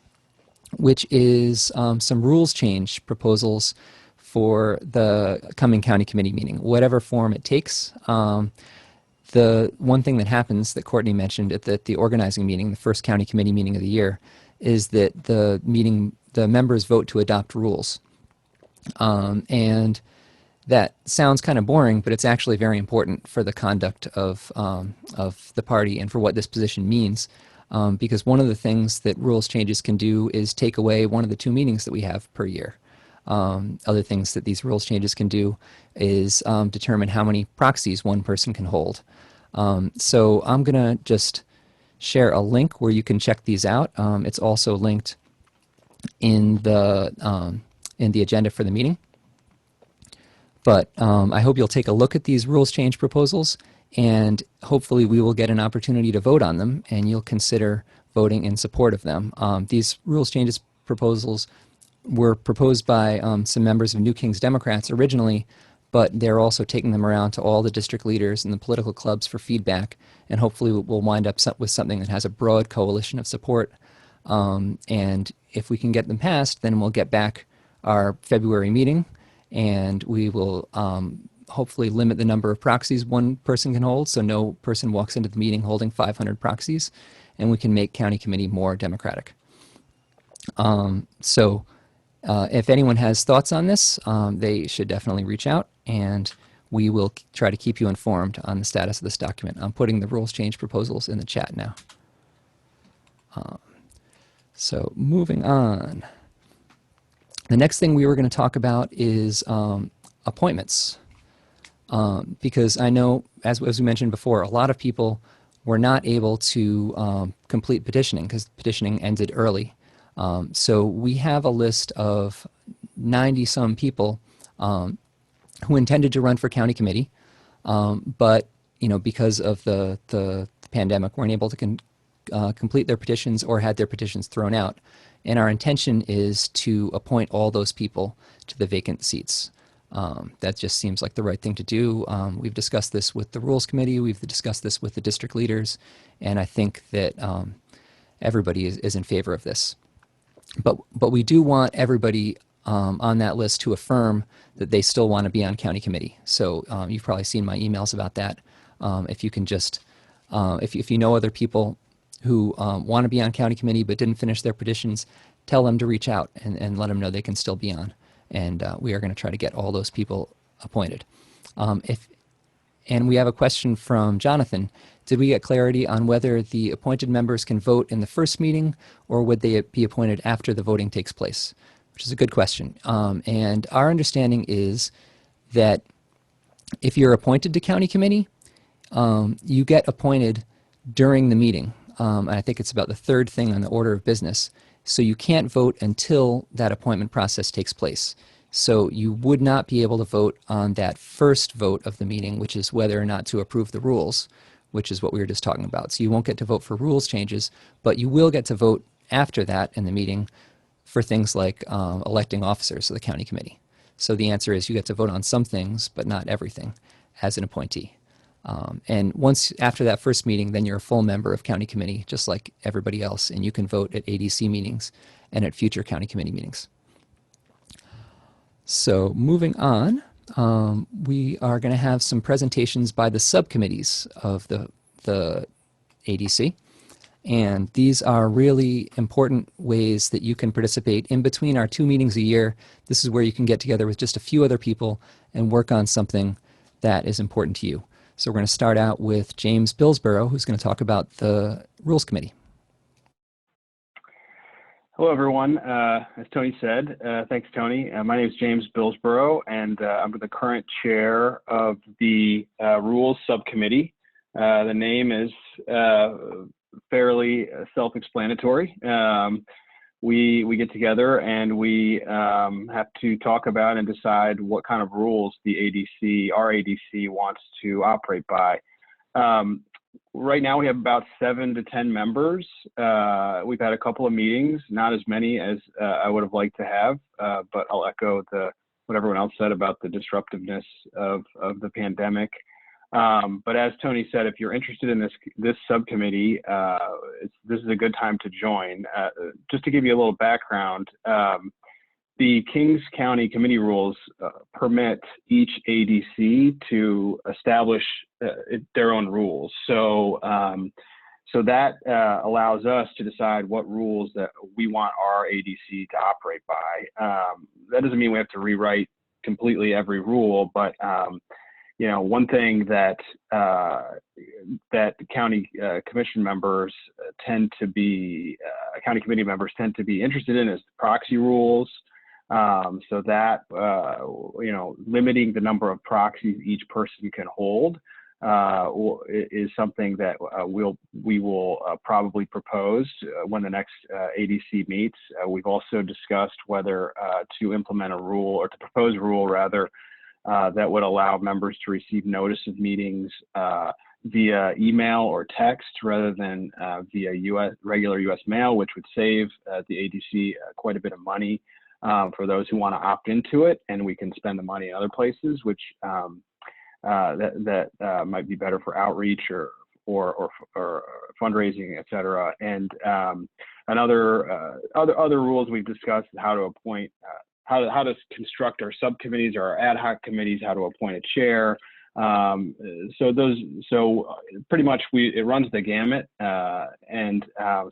which is some rules change proposals for the coming county committee meeting, whatever form it takes. The one thing that happens that Courtney mentioned at the organizing meeting, the first county committee meeting of the year, is that the members vote to adopt rules. And that sounds kind of boring, but it's actually very important for the conduct of the party and for what this position means. Because one of the things that rules changes can do is take away one of the 2 meetings that we have per year. Other things that these rules changes can do is determine how many proxies one person can hold. So I'm going to just share a link where you can check these out. It's also linked in the agenda for the meeting. But I hope you'll take a look at these rules change proposals, and hopefully we will get an opportunity to vote on them, and you'll consider voting in support of them. These rules changes proposals were proposed by some members of New Kings Democrats originally, but they're also taking them around to all the district leaders and the political clubs for feedback, and hopefully we'll wind up with something that has a broad coalition of support. And if we can get them passed, then we'll get back our February meeting, and we will hopefully limit the number of proxies one person can hold, so no person walks into the meeting holding 500 proxies, and we can make county committee more democratic. So if anyone has thoughts on this, they should definitely reach out, and we will try to keep you informed on the status of this document. I'm putting the rules change proposals in the chat now. So moving on. The next thing we were going to talk about is appointments. Because I know, as we mentioned before, a lot of people were not able to complete petitioning because petitioning ended early. So we have a list of 90-some people who intended to run for county committee, but because of the pandemic, weren't able to complete their petitions or had their petitions thrown out. And our intention is to appoint all those people to the vacant seats. That just seems like the right thing to do. We've discussed this with the Rules Committee. We've discussed this with the district leaders. And I think that everybody is in favor of this. But we do want everybody on that list to affirm that they still want to be on county committee. So you've probably seen my emails about that. If you can just, if you know other people who want to be on county committee but didn't finish their petitions, tell them to reach out and let them know they can still be on. And we are going to try to get all those people appointed. And we have a question from Jonathan. Did we get clarity on whether the appointed members can vote in the first meeting, or would they be appointed after the voting takes place? Which is a good question. And our understanding is that if you're appointed to county committee, you get appointed during the meeting. And I think it's about the third thing on the order of business. So you can't vote until that appointment process takes place. So you would not be able to vote on that first vote of the meeting, which is whether or not to approve the rules, which is what we were just talking about. So you won't get to vote for rules changes, but you will get to vote after that in the meeting for things like electing officers of the county committee. So the answer is you get to vote on some things, but not everything as an appointee. And once after that first meeting, then you're a full member of county committee, just like everybody else, and you can vote at ADC meetings and at future county committee meetings. So moving on, we are going to have some presentations by the subcommittees of the ADC. And these are really important ways that you can participate in between our 2 meetings a year. This is where you can get together with just a few other people and work on something that is important to you. So we're going to start out with James Billsborough, who's going to talk about the Rules Committee. Hello, everyone. As Tony said, thanks, Tony. My name is James Billsborough, and I'm the current chair of the Rules Subcommittee. The name is fairly self-explanatory. We get together and we have to talk about and decide what kind of rules our ADC wants to operate by. Right now we have about 7 to 10 members. We've had a couple of meetings, not as many as I would have liked to have, but I'll echo what everyone else said about the disruptiveness of the pandemic. But as Tony said, if you're interested in this subcommittee, this is a good time to join. Just to give you a little background, the Kings County Committee rules permit each ADC to establish their own rules. So that allows us to decide what rules that we want our ADC to operate by. That doesn't mean we have to rewrite completely every rule, but one thing that county commission members county committee members tend to be interested in is proxy rules. So that limiting the number of proxies each person can hold is something that we will probably propose when the next ADC meets. We've also discussed whether to implement a rule, or to propose a rule rather, that would allow members to receive notice of meetings via email or text rather than via regular US mail, which would save the ADC quite a bit of money for those who want to opt into it, and we can spend the money in other places, which that might be better for outreach or fundraising, et cetera. And other rules we've discussed: how to appoint, how to construct our subcommittees or our ad hoc committees, how to appoint a chair. So pretty much it runs the gamut, and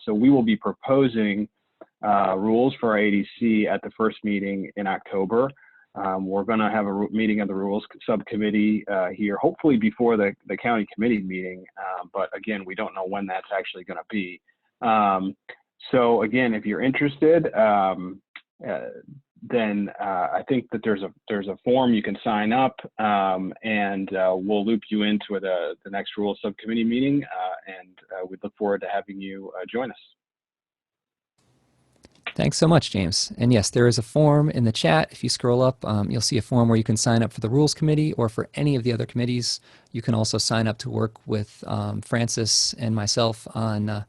so we will be proposing rules for our ADC at the first meeting in October. We're going to have a meeting of the Rules Subcommittee here, hopefully before the county committee meeting, but again, we don't know when that's actually going to be. So again, if you're interested, then I think that there's a form you can sign up, and we'll loop you into the next Rules Subcommittee meeting, and we look forward to having you join us. Thanks so much, James. And yes, there is a form in the chat. If you scroll up, you'll see a form where you can sign up for the Rules Committee or for any of the other committees. You can also sign up to work with Francis and myself on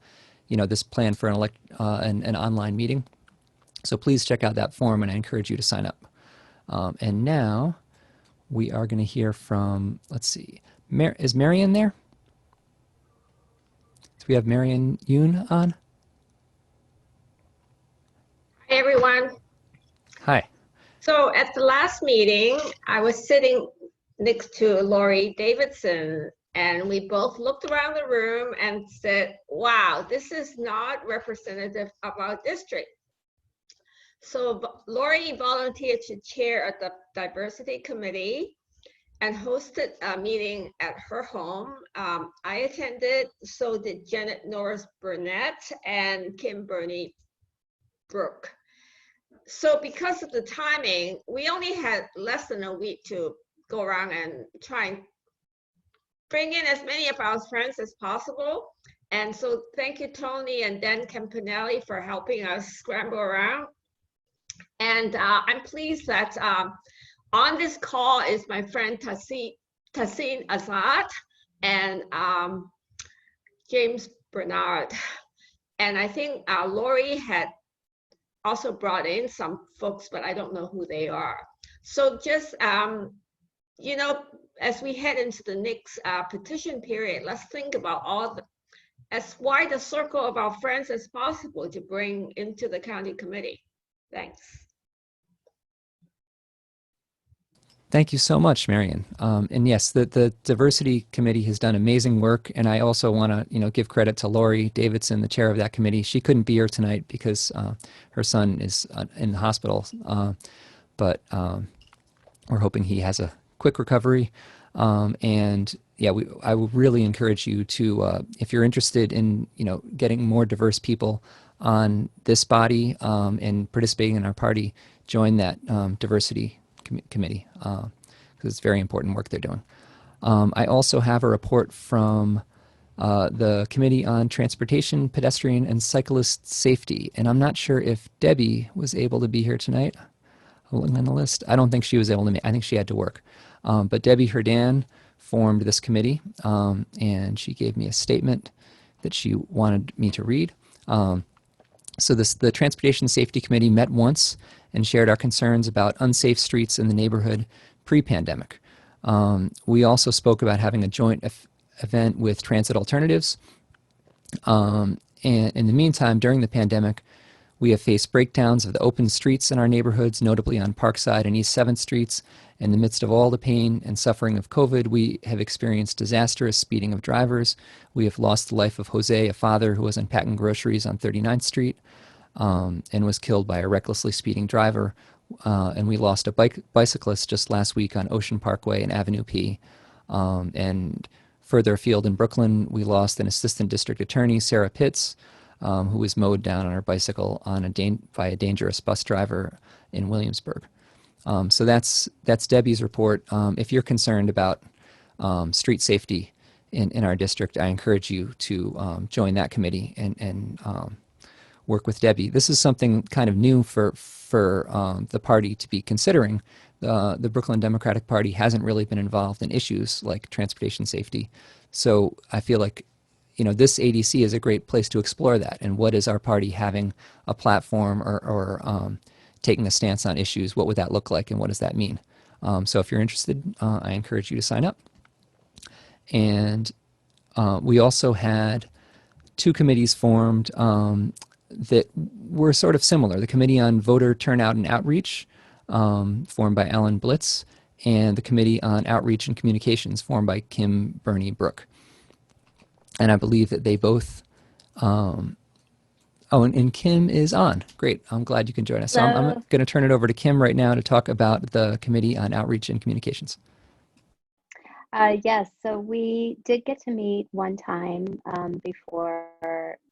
this plan for an online meeting. So please check out that form, and I encourage you to sign up. And now we are going to hear from, let's see, is Marion there? Do we have Marion Yoon on? Hi, everyone. Hi. So at the last meeting, I was sitting next to Lori Davidson, and we both looked around the room and said, wow, this is not representative of our district. So Lori volunteered to chair the diversity committee and hosted a meeting at her home. I attended, so did Janet Norris Burnett and Kim Burney Brooke. So because of the timing, we only had less than a week to go around and try and bring in as many of our friends as possible. And so thank you, Tony and Dan Campanelli, for helping us scramble around. And I'm pleased that on this call is my friend Tassin Azad and James Bernard. And I think Lori had also brought in some folks, but I don't know who they are. So just, you know, as we head into the next petition period, let's think about as wide a circle of our friends as possible to bring into the county committee. Thanks. Thank you so much, Marion. And yes, the diversity committee has done amazing work. And I also want to, give credit to Lori Davidson, the chair of that committee. She couldn't be here tonight because her son is in the hospital. But we're hoping he has a quick recovery. And yeah, I would really encourage you to, if you're interested in, getting more diverse people on this body and participating in our party, join that diversity committee because it's very important work they're doing. I also have a report from the Committee on Transportation, Pedestrian, and Cyclist Safety, and I'm not sure if Debbie was able to be here tonight. Looking on the list, I don't think she was able to. I think she had to work. But Debbie Herdan formed this committee, and she gave me a statement that she wanted me to read. So the Transportation Safety Committee met once and shared our concerns about unsafe streets in the neighborhood pre-pandemic. We also spoke about having a joint event with Transit Alternatives. And in the meantime, during the pandemic, we have faced breakdowns of the open streets in our neighborhoods, notably on Parkside and East 7th Streets. In the midst of all the pain and suffering of COVID, we have experienced disastrous speeding of drivers. We have lost the life of Jose, a father who was unpacking groceries on 39th Street and was killed by a recklessly speeding driver. And we lost a bicyclist just last week on Ocean Parkway and Avenue P. And further afield in Brooklyn, we lost an assistant district attorney, Sarah Pitts, who was mowed down on her bicycle by a dangerous bus driver in Williamsburg. So that's Debbie's report. If you're concerned about street safety in our district, I encourage you to join that committee and work with Debbie. This is something kind of new for the party to be considering. The Brooklyn Democratic Party hasn't really been involved in issues like transportation safety. So I feel like this ADC is a great place to explore that. And what is our party having a platform or taking a stance on issues? What would that look like and what does that mean? So if you're interested, I encourage you to sign up. And we also had two committees formed that were sort of similar. The Committee on Voter Turnout and Outreach, formed by Alan Blitz, and the Committee on Outreach and Communications, formed by Kim Burney Brooke. And I believe that they both, and Kim is on. Great, I'm glad you can join us. So I'm going to turn it over to Kim right now to talk about the Committee on Outreach and Communications. Yes, so we did get to meet one time before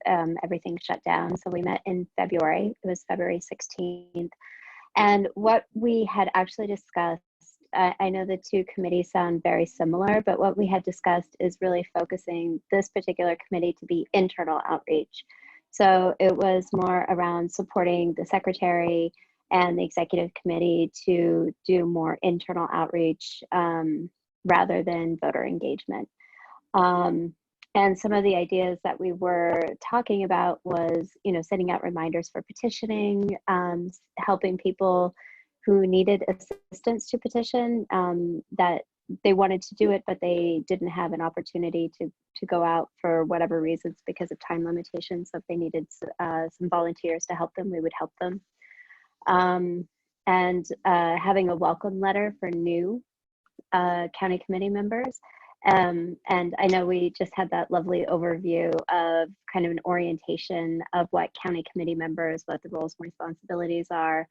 everything shut down. So we met in February. It was February 16th. And what we had actually discussed, I know the two committees sound very similar, but what we had discussed is really focusing this particular committee to be internal outreach. So it was more around supporting the secretary and the executive committee to do more internal outreach rather than voter engagement. And some of the ideas that we were talking about was, sending out reminders for petitioning, helping people who needed assistance to petition, that they wanted to do it, but they didn't have an opportunity to go out for whatever reasons because of time limitations. So if they needed some volunteers to help them, we would help them. and having a welcome letter for new county committee members. And I know we just had that lovely overview of kind of an orientation of what county committee members, what the roles and responsibilities are.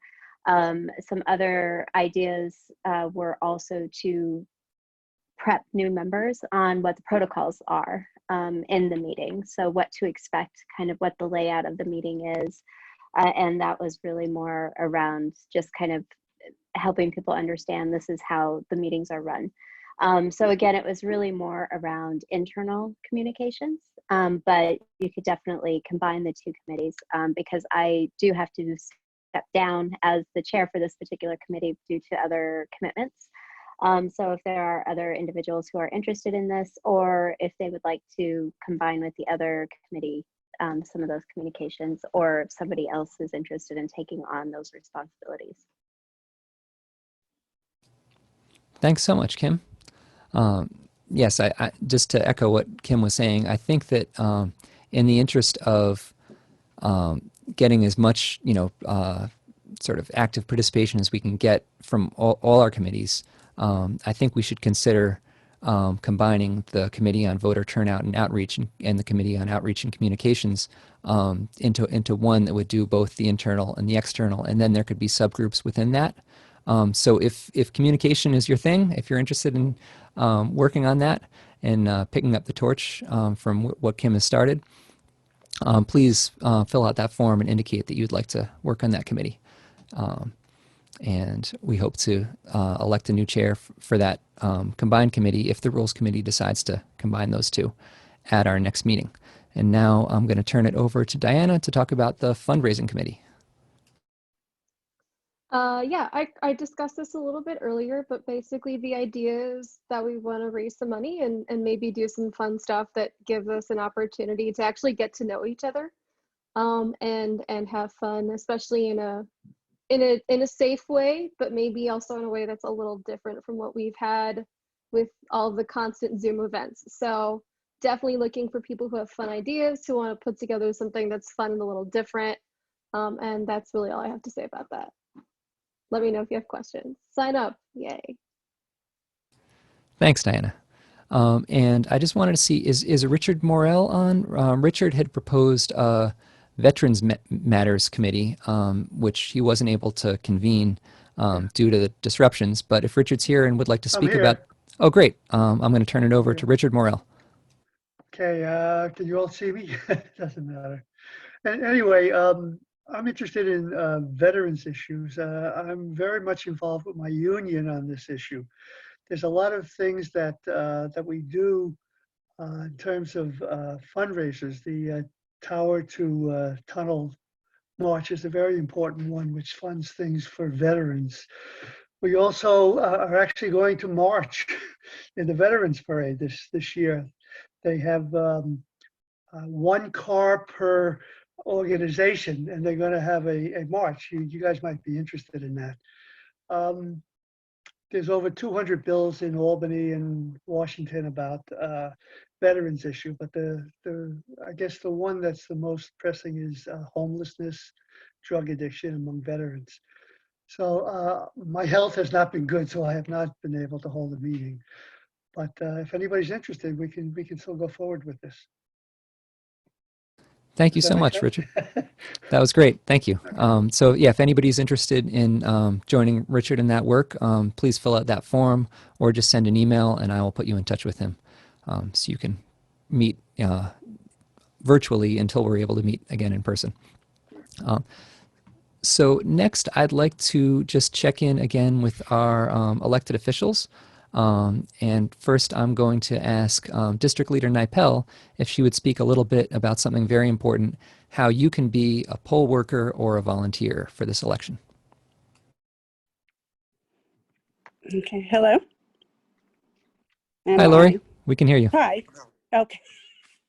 Some other ideas were also to prep new members on what the protocols are in the meeting. So what to expect, kind of what the layout of the meeting is. And that was really more around just kind of helping people understand this is how the meetings are run. So again, it was really more around internal communications, but you could definitely combine the two committees because I do have to step down as the chair for this particular committee due to other commitments. So if there are other individuals who are interested in this, or if they would like to combine with the other committee, some of those communications, or if somebody else is interested in taking on those responsibilities. Thanks so much, Kim. Yes, I just to echo what Kim was saying, I think that in the interest of getting as much, sort of active participation as we can get from all our committees, I think we should consider combining the Committee on Voter Turnout and Outreach and the Committee on Outreach and Communications into one that would do both the internal and the external, and then there could be subgroups within that. So if communication is your thing, if you're interested in working on that and picking up the torch from what Kim has started, please fill out that form and indicate that you'd like to work on that committee. And we hope to elect a new chair for that combined committee if the Rules Committee decides to combine those two at our next meeting. And now I'm going to turn it over to Diana to talk about the fundraising committee. Yeah, I discussed this a little bit earlier, but basically the idea is that we want to raise some money and maybe do some fun stuff that gives us an opportunity to actually get to know each other and have fun, especially in a safe way, but maybe also in a way that's a little different from what we've had with all the constant Zoom events. So definitely looking for people who have fun ideas, who want to put together something that's fun and a little different. And that's really all I have to say about that. Let me know if you have questions. Sign up. Yay. Thanks, Diana. And I just wanted to see, is Richard Morel on? Richard had proposed a Veterans Matters Committee, which he wasn't able to convene due to the disruptions. But if Richard's here and would like to speak about... Oh, great. I'm going to turn it over to Richard Morel. Okay, can you all see me? Doesn't matter. And anyway, I'm interested in veterans issues. I'm very much involved with my union on this issue. There's a lot of things that that we do in terms of fundraisers. The Tower to Tunnel March is a very important one, which funds things for veterans. We also are actually going to march in the Veterans Parade this year. They have one car per organization, and they're going to have a march. You guys might be interested in that. There's over 200 bills in Albany and Washington about veterans issue, but I guess the one that's the most pressing is homelessness, drug addiction among veterans. So my health has not been good, so I have not been able to hold a meeting. But if anybody's interested, we can still go forward with this. Thank you so much, Richard. That was great. Thank you. So yeah, if anybody's interested in joining Richard in that work, please fill out that form or just send an email and I will put you in touch with him so you can meet virtually until we're able to meet again in person. So next, I'd like to just check in again with our elected officials. And first, I'm going to ask District Leader Nipel if she would speak a little bit about something very important, how you can be a poll worker or a volunteer for this election. Okay, hello. Hi, Lori. We can hear you. Hi. Okay.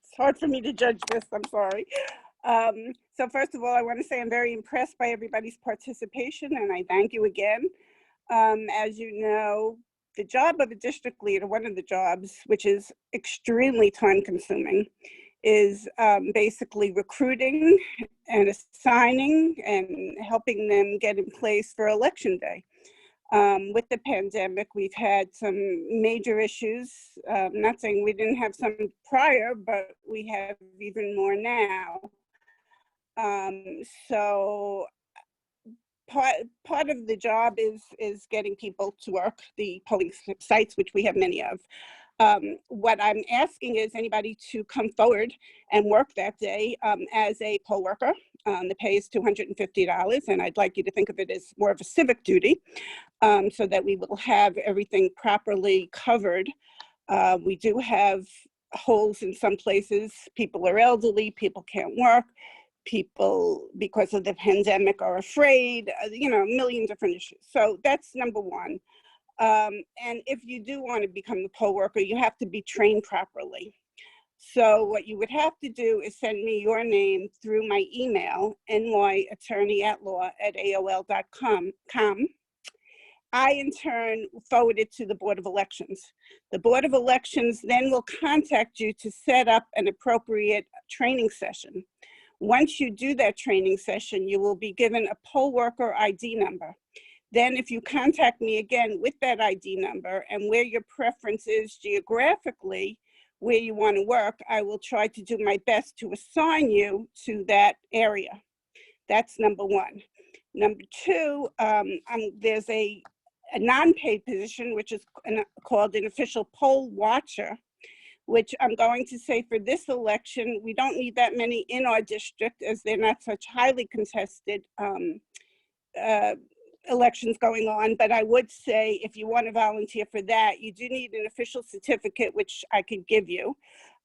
It's hard for me to judge this. I'm sorry. So first of all, I want to say I'm very impressed by everybody's participation, and I thank you again. As you know, the job of a district leader, one of the jobs, which is extremely time consuming, is basically recruiting and assigning and helping them get in place for election day. With the pandemic, we've had some major issues. Not saying we didn't have some prior, but we have even more now. So part of the job is getting people to work the polling sites, which we have many of. What I'm asking is anybody to come forward and work that day as a poll worker. The pay is $250, and I'd like you to think of it as more of a civic duty, so that we will have everything properly covered. We do have holes in some places. People are elderly, people can't work, people, because of the pandemic, are afraid, you know, a million different issues. So that's number one. And if you do want to become a poll worker, you have to be trained properly. So what you would have to do is send me your name through my email, nyattorneyatlaw@aol.com. I, in turn, forward it to the Board of Elections. The Board of Elections then will contact you to set up an appropriate training session. Once you do that training session, you will be given a poll worker ID number. Then if you contact me again with that ID number and where your preference is geographically, where you want to work, I will try to do my best to assign you to that area. That's number one. Number two, there's a non-paid position, which is called an official poll watcher, which I'm going to say for this election, we don't need that many in our district as they're not such highly contested elections going on. But I would say if you want to volunteer for that, you do need an official certificate, which I could give you.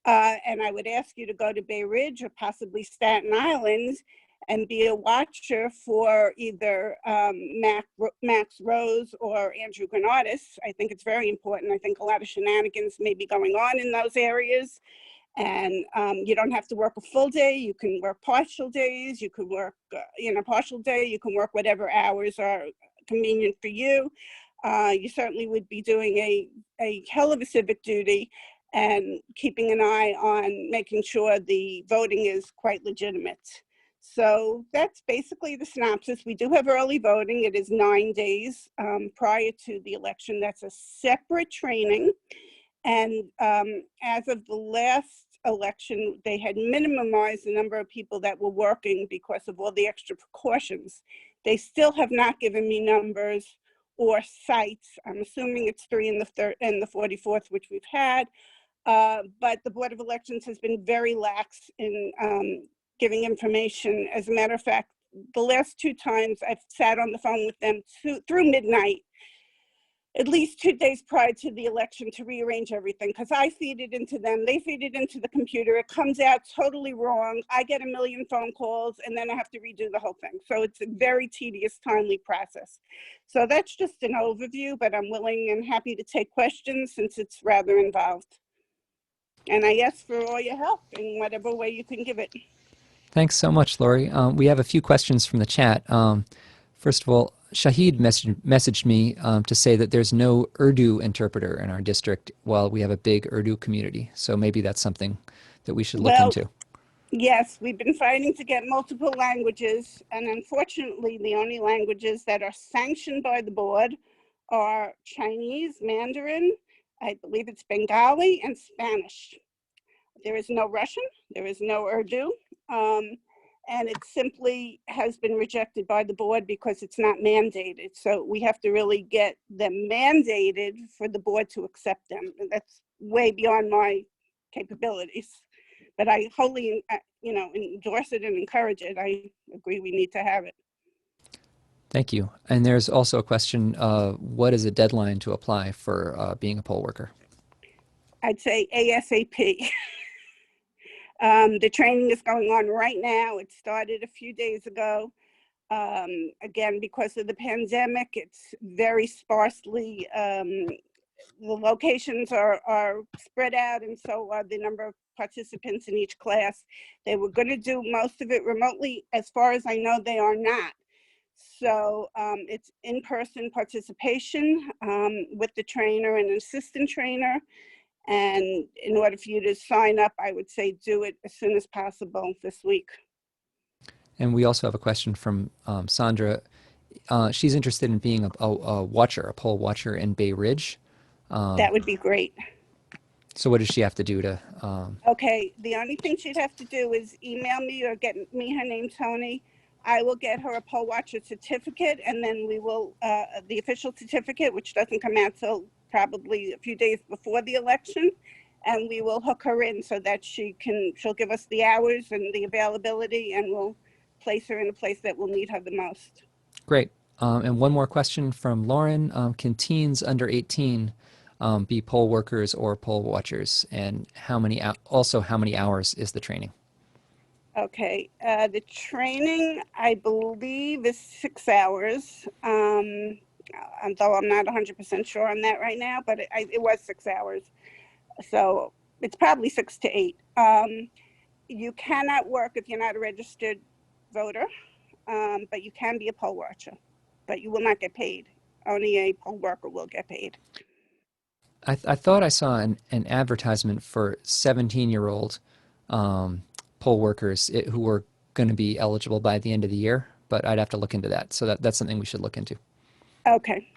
And I would ask you to go to Bay Ridge or possibly Staten Island and be a watcher for either Max Rose or Andrew Granardis. I think it's very important. I think a lot of shenanigans may be going on in those areas. And you don't have to work a full day. You can work partial days. You could work, partial day. You can work whatever hours are convenient for you. You certainly would be doing a hell of a civic duty and keeping an eye on making sure the voting is quite legitimate. So that's basically the synopsis. We do have early voting. It is 9 days prior to the election. That's a separate training. And as of the last election, they had minimized the number of people that were working because of all the extra precautions. They still have not given me numbers or sites. I'm assuming it's 3 in the 44th, which we've had. But the Board of Elections has been very lax in giving information. As a matter of fact, the last 2 times I've sat on the phone with them through midnight, at least 2 days prior to the election, to rearrange everything, because I feed it into them, they feed it into the computer, it comes out totally wrong, I get a million phone calls, and then I have to redo the whole thing. So it's a very tedious, timely process. So that's just an overview, but I'm willing and happy to take questions since it's rather involved. And I ask for all your help in whatever way you can give it. Thanks so much, Lori. We have a few questions from the chat. First of all, Shahid messaged me to say that there's no Urdu interpreter in our district while we have a big Urdu community. So maybe that's something that we should look into. Yes, we've been fighting to get multiple languages. And unfortunately, the only languages that are sanctioned by the board are Chinese, Mandarin, I believe it's Bengali, and Spanish. There is no Russian, there is no Urdu. And it simply has been rejected by the board because it's not mandated. So we have to really get them mandated for the board to accept them. And that's way beyond my capabilities. But I wholly, endorse it and encourage it. I agree we need to have it. Thank you. And there's also a question, what is a deadline to apply for being a poll worker? I'd say ASAP. The training is going on right now. It started a few days ago. Again, because of the pandemic, it's very sparsely, the locations are spread out, and so are the number of participants in each class. They were going to do most of it remotely. As far as I know, they are not. So it's in-person participation with the trainer and assistant trainer. And in order for you to sign up, I would say do it as soon as possible this week. And we also have a question from Sandra. She's interested in being a watcher, a poll watcher in Bay Ridge. That would be great. So what does she have to do to? Okay, the only thing she'd have to do is email me or get me her name, Tony. I will get her a poll watcher certificate, and then we will, the official certificate, which doesn't come out till probably a few days before the election, and we will hook her in so that she'll give us the hours and the availability, and we'll place her in a place that will need her the most. Great. And one more question from Lauren. Can teens under 18 be poll workers or poll watchers? And how many hours is the training? Okay, the training, I believe, is 6 hours. Though I'm not 100% sure on that right now, but it was 6 hours. So it's probably 6 to 8. You cannot work if you're not a registered voter, but you can be a poll watcher, but you will not get paid. Only a poll worker will get paid. I thought I saw an advertisement for 17-year-old poll workers who were going to be eligible by the end of the year, but I'd have to look into that. So that's something we should look into. Okay,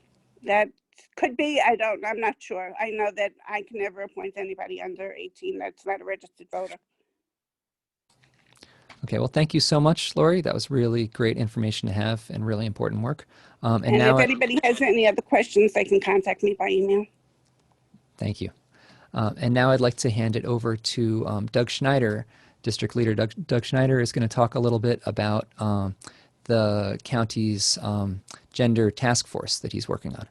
that could be. I'm not sure. I know that I can never appoint anybody under 18 that's not a registered voter. Okay, well, thank you so much, Lori. That was really great information to have and really important work. And now if anybody has any other questions, they can contact me by email. Thank you. And now I'd like to hand it over to Doug Schneider, District Leader. Doug Schneider is going to talk a little bit about the county's gender task force that he's working on.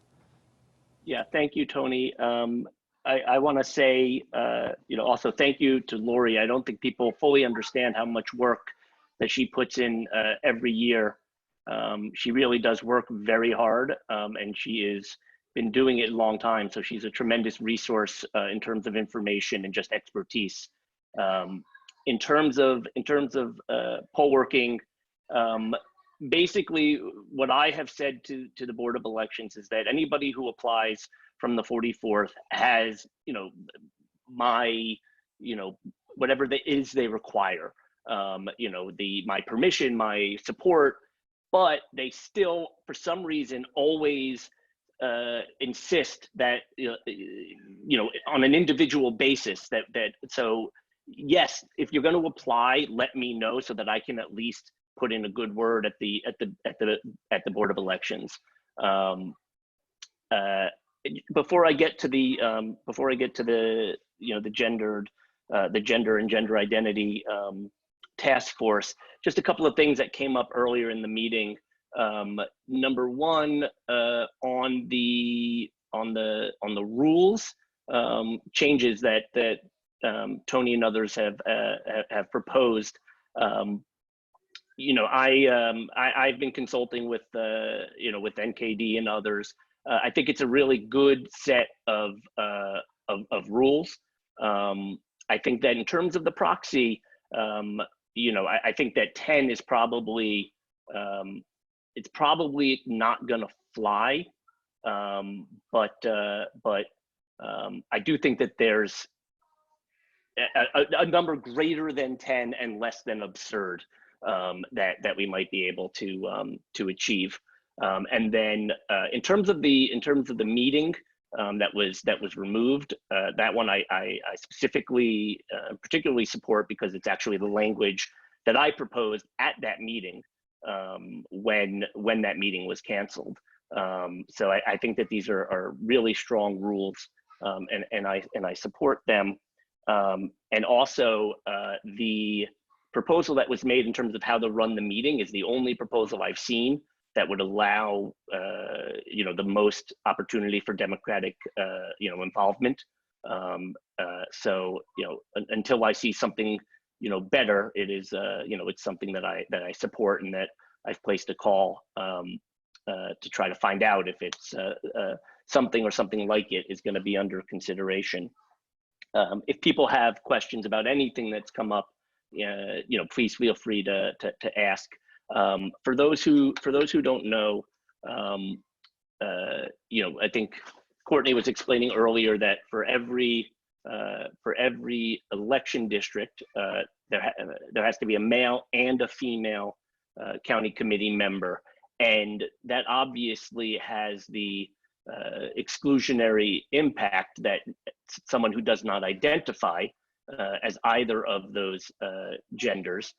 Yeah, thank you, Tony. I want to say, also thank you to Lori. I don't think people fully understand how much work that she puts in every year. She really does work very hard, and she has been doing it a long time. So she's a tremendous resource in terms of information and just expertise. In terms of poll working, basically what I have said to the Board of Elections is that anybody who applies from the 44th has, whatever they require, my permission, my support, but they still, for some reason, always insist that, on an individual basis so yes, if you're going to apply, let me know so that I can at least put in a good word at the Board of Elections. Before I get to the gender and gender identity task force, just a couple of things that came up earlier in the meeting. Number one, on the rules changes that Tony and others have proposed. I've been consulting with with NKD and others. I think it's a really good set of rules. I think that in terms of the proxy, I think that 10 is probably it's probably not going to fly, but I do think that there's a number greater than 10 and less than absurd that we might be able to achieve. And then in terms of the meeting that was removed, that one I specifically particularly support because it's actually the language that I proposed at that meeting when that meeting was canceled. So I think that these are really strong rules, and I support them. And also the proposal that was made in terms of how to run the meeting is the only proposal I've seen that would allow the most opportunity for democratic involvement. So until I see something better, it is it's something that I support and that I've placed a call to try to find out if it's something or something like it is going to be under consideration. If people have questions about anything that's come up, please feel free to ask. For those who don't know, I think Courtney was explaining earlier that for every for every election district, there has to be a male and a female county committee member. And that obviously has the exclusionary impact that someone who does not identify as either of those genders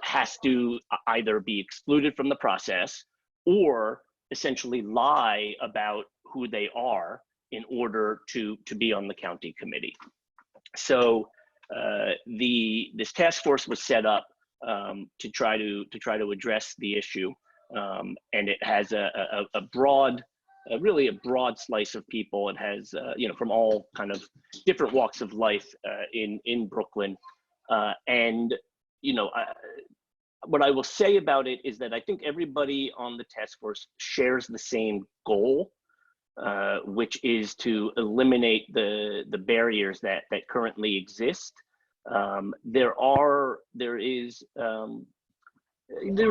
has to either be excluded from the process or essentially lie about who they are in order to be on the county committee. So this task force was set up to try to address the issue, and it has a broad, really a broad slice of people. It has from all kind of different walks of life in Brooklyn, and what I will say about it is that I think everybody on the task force shares the same goal, which is to eliminate the barriers that currently exist. There's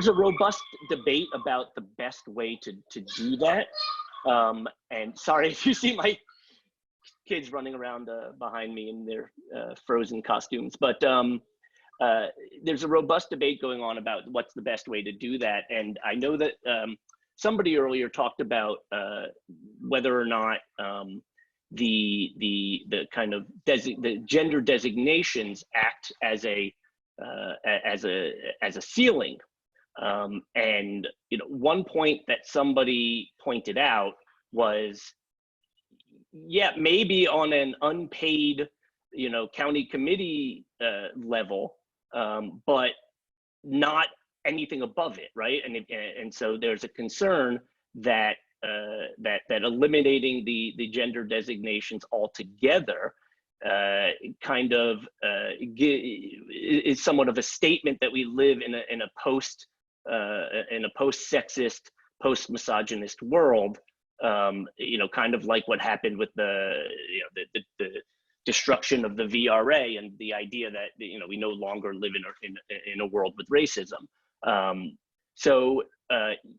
a robust debate about the best way to do that. And sorry if you see my kids running around behind me in their Frozen costumes, but there's a robust debate going on about what's the best way to do that. And I know that somebody earlier talked about whether or not the kind of the gender designations act as a ceiling. And one point that somebody pointed out was, yeah, maybe on an unpaid county committee level, but not anything above it, right? And so there's a concern that eliminating the gender designations altogether kind of is somewhat of a statement that we live in a post-sexist, post-misogynist world. Kind of like what happened with the destruction of the VRA and the idea that we no longer live in a world with racism. So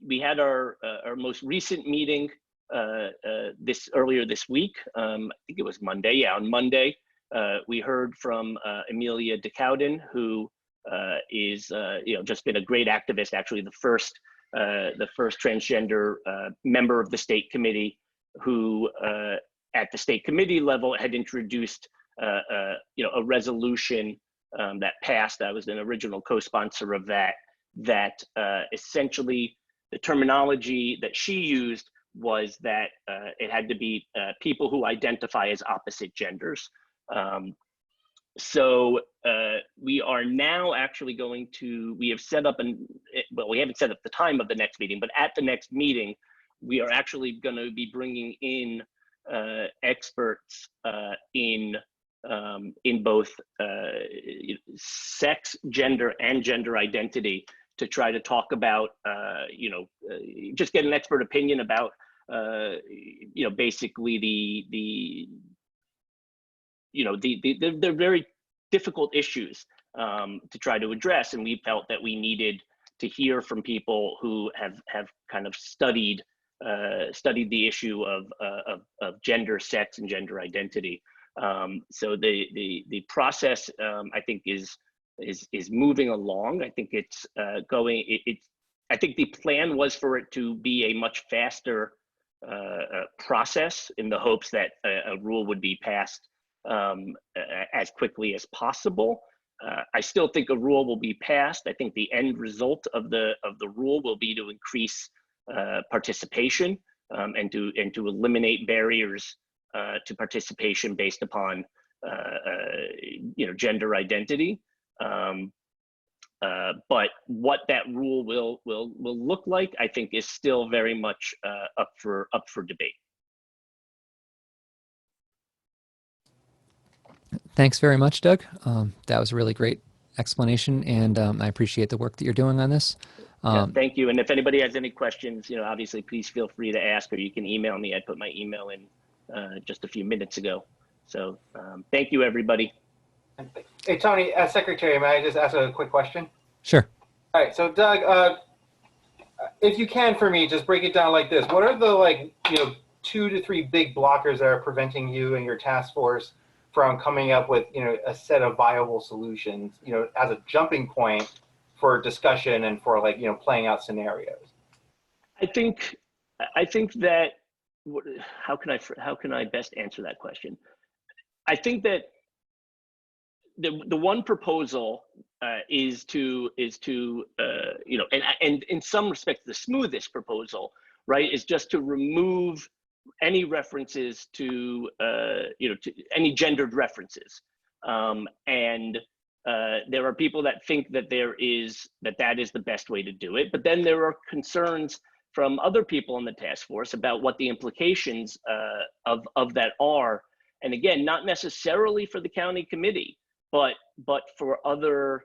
we had our most recent meeting earlier this week. I think it was Monday. Yeah, on Monday, we heard from Amelia DeCowden, who is just been a great activist. Actually, the first transgender member of the state committee who, at the state committee level, had introduced a resolution that passed. I was an original co-sponsor of that. That essentially the terminology that she used was that it had to be people who identify as opposite genders. So we are now actually we have set up we haven't set up the time of the next meeting, but at the next meeting, we are actually going to be bringing in experts in both sex, gender, and gender identity to try to talk about, just get an expert opinion about, basically the very difficult issues to try to address. And we felt that we needed to hear from people who have kind of studied the issue of gender, sex, and gender identity. So the process, I think, is moving along. I think it's going. I think the plan was for it to be a much faster process, in the hopes that a rule would be passed as quickly as possible. I still think a rule will be passed. I think the end result of the rule will be to increase participation and to eliminate barriers to participation based upon gender identity. But what that rule will look like, I think, is still very much up for debate. Thanks very much, Doug. That was a really great explanation, and I appreciate the work that you're doing on this. Yeah, thank you. And if anybody has any questions, obviously, please feel free to ask, or you can email me. I put my email in just a few minutes ago. So thank you, everybody. Hey, Tony, as secretary, may I just ask a quick question? Sure. All right, so Doug, if you can for me, just break it down like this. What are the 2 to 3 big blockers that are preventing you and your task force from coming up with, a set of viable solutions, as a jumping point for discussion and for playing out scenarios? I think that how can I best answer that question? I think that the one proposal is to and in some respects the smoothest proposal, right, is just to remove any references to to any gendered references, and there are people that think that that is the best way to do it, but then there are concerns from other people in the task force about what the implications of that are, and again, not necessarily for the county committee, but for other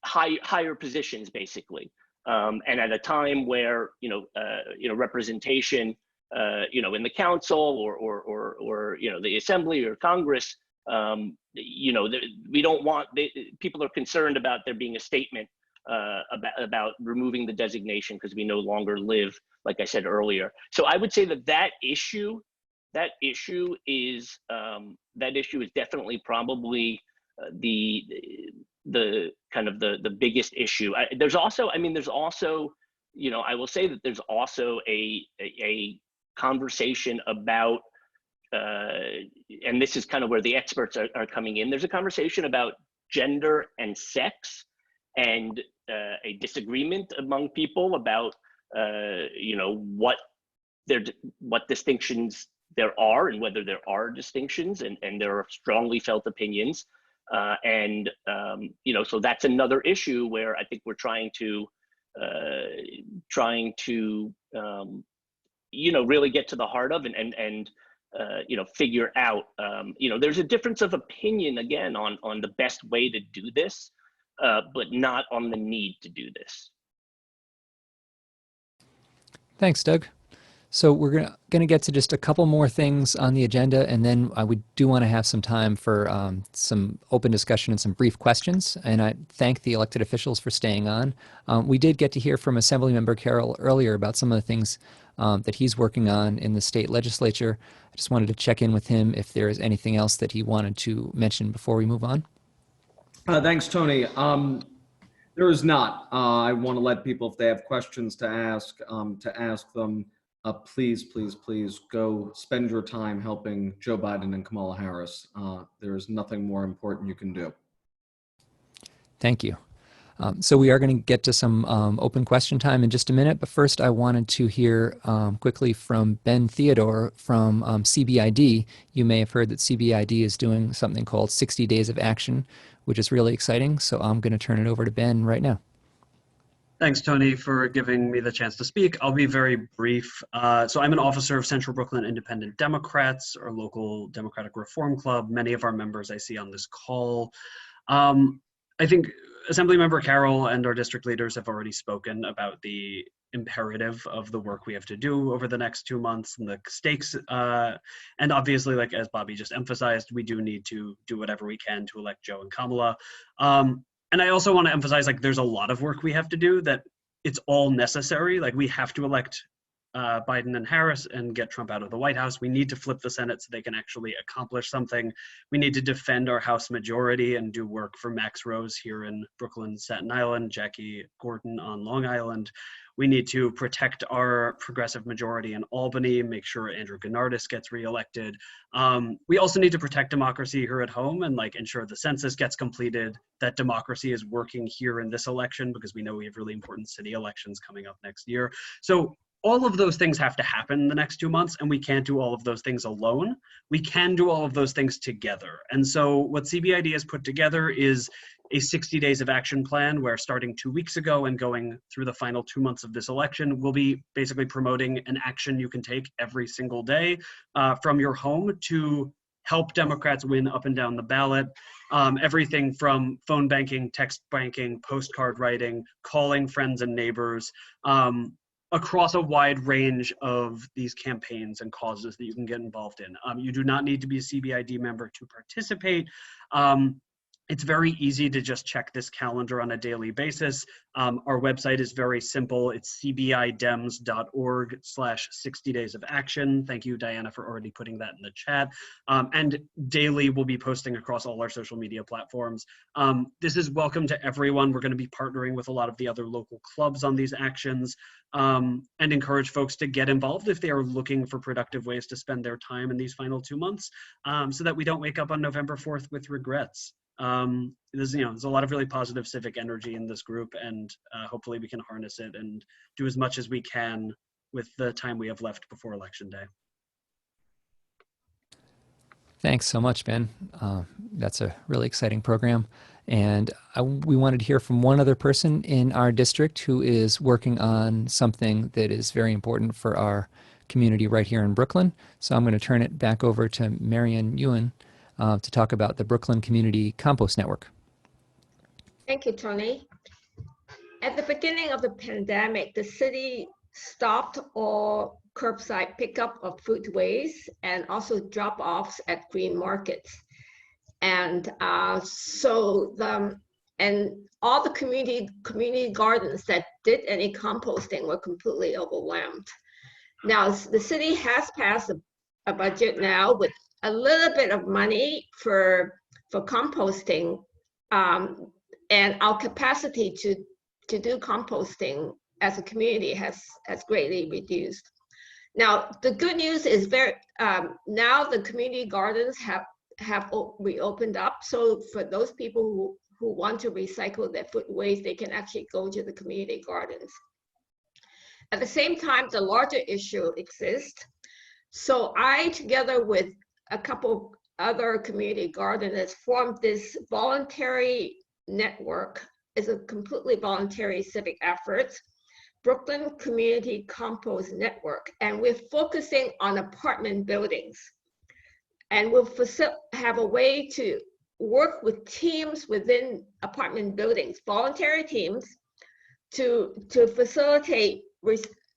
higher positions, basically. And at a time where representation in the council or the assembly or Congress, we don't want people are concerned about there being a statement about removing the designation because we no longer live, like I said earlier. So I would say that issue is definitely probably the kind of the biggest issue. There's also, I will say that there's also a conversation about, and this is kind of where the experts are coming in. There's a conversation about gender and sex, and a disagreement among people about, what distinctions there are and whether there are distinctions, and there are strongly felt opinions. So that's another issue where I think we're trying to really get to the heart of and figure out, there's a difference of opinion again on the best way to do this, but not on the need to do this. Thanks, Doug. So we're going to get to just a couple more things on the agenda, and then we do want to have some time for some open discussion and some brief questions. And I thank the elected officials for staying on. We did get to hear from Assemblymember Carroll earlier about some of the things that he's working on in the state legislature. I just wanted to check in with him if there is anything else that he wanted to mention before we move on. Thanks, Tony. There is not. I want to let people, if they have questions to ask them. Please go spend your time helping Joe Biden and Kamala Harris. There is nothing more important you can do. Thank you. So we are going to get to some open question time in just a minute, but first I wanted to hear quickly from Ben Theodore from CBID. You may have heard that CBID is doing something called 60 Days of Action, which is really exciting. So I'm going to turn it over to Ben right now. Thanks, Tony, for giving me the chance to speak. I'll be very brief. So I'm an officer of Central Brooklyn Independent Democrats, our local Democratic Reform Club. Many of our members I see on this call. I think Assemblymember Carroll and our district leaders have already spoken about the imperative of the work we have to do over the next 2 months and the stakes. And obviously, like as Bobby just emphasized, we do need to do whatever we can to elect Joe and Kamala. And I also want to emphasize, there's a lot of work we have to do, that it's all necessary. We have to elect Biden and Harris and get Trump out of the White House. We need to flip the Senate so they can actually accomplish something. We need to defend our House majority and do work for Max Rose here in Brooklyn, Staten Island, Jackie Gordon on Long Island. We need to protect our progressive majority in Albany, make sure Andrew Gennardis gets reelected. We also need to protect democracy here at home and ensure the census gets completed, that democracy is working here in this election, because we know we have really important city elections coming up next year. So all of those things have to happen in the next 2 months, and we can't do all of those things alone. We can do all of those things together. And so what CBID has put together is a 60 days of action plan, where starting 2 weeks ago and going through the final 2 months of this election, we'll be basically promoting an action you can take every single day from your home to help Democrats win up and down the ballot. Everything from phone banking, text banking, postcard writing, calling friends and neighbors, across a wide range of these campaigns and causes that you can get involved in. You do not need to be a CBID member to participate. It's very easy to just check this calendar on a daily basis. Our website is very simple. It's cbidems.org/60 days of action. Thank you, Diana, for already putting that in the chat. And daily, we'll be posting across all our social media platforms. This is welcome to everyone. We're going to be partnering with a lot of the other local clubs on these actions, and encourage folks to get involved if they are looking for productive ways to spend their time in these final 2 months, so that we don't wake up on November 4th with regrets. There's a lot of really positive civic energy in this group, and hopefully we can harness it and do as much as we can with the time we have left before Election Day. Thanks so much, Ben. That's a really exciting program. And we wanted to hear from one other person in our district who is working on something that is very important for our community right here in Brooklyn. So I'm going to turn it back over to Marian Ewan to talk about the Brooklyn Community Compost Network. Thank you, Tony. At the beginning of the pandemic, the city stopped all curbside pickup of food waste and also drop-offs at green markets. And all the community gardens that did any composting were completely overwhelmed. Now, the city has passed a budget now with a little bit of money for composting, and our capacity to do composting as a community has greatly reduced. Now, the good news is now the community gardens have reopened up. So for those people who want to recycle their food waste, they can actually go to the community gardens. At the same time, the larger issue exists. So I, together with a couple other community gardeners, formed this voluntary network. It's a completely voluntary civic effort, Brooklyn Community Compost Network, and we're focusing on apartment buildings. And we'll have a way to work with teams within apartment buildings, voluntary teams, to facilitate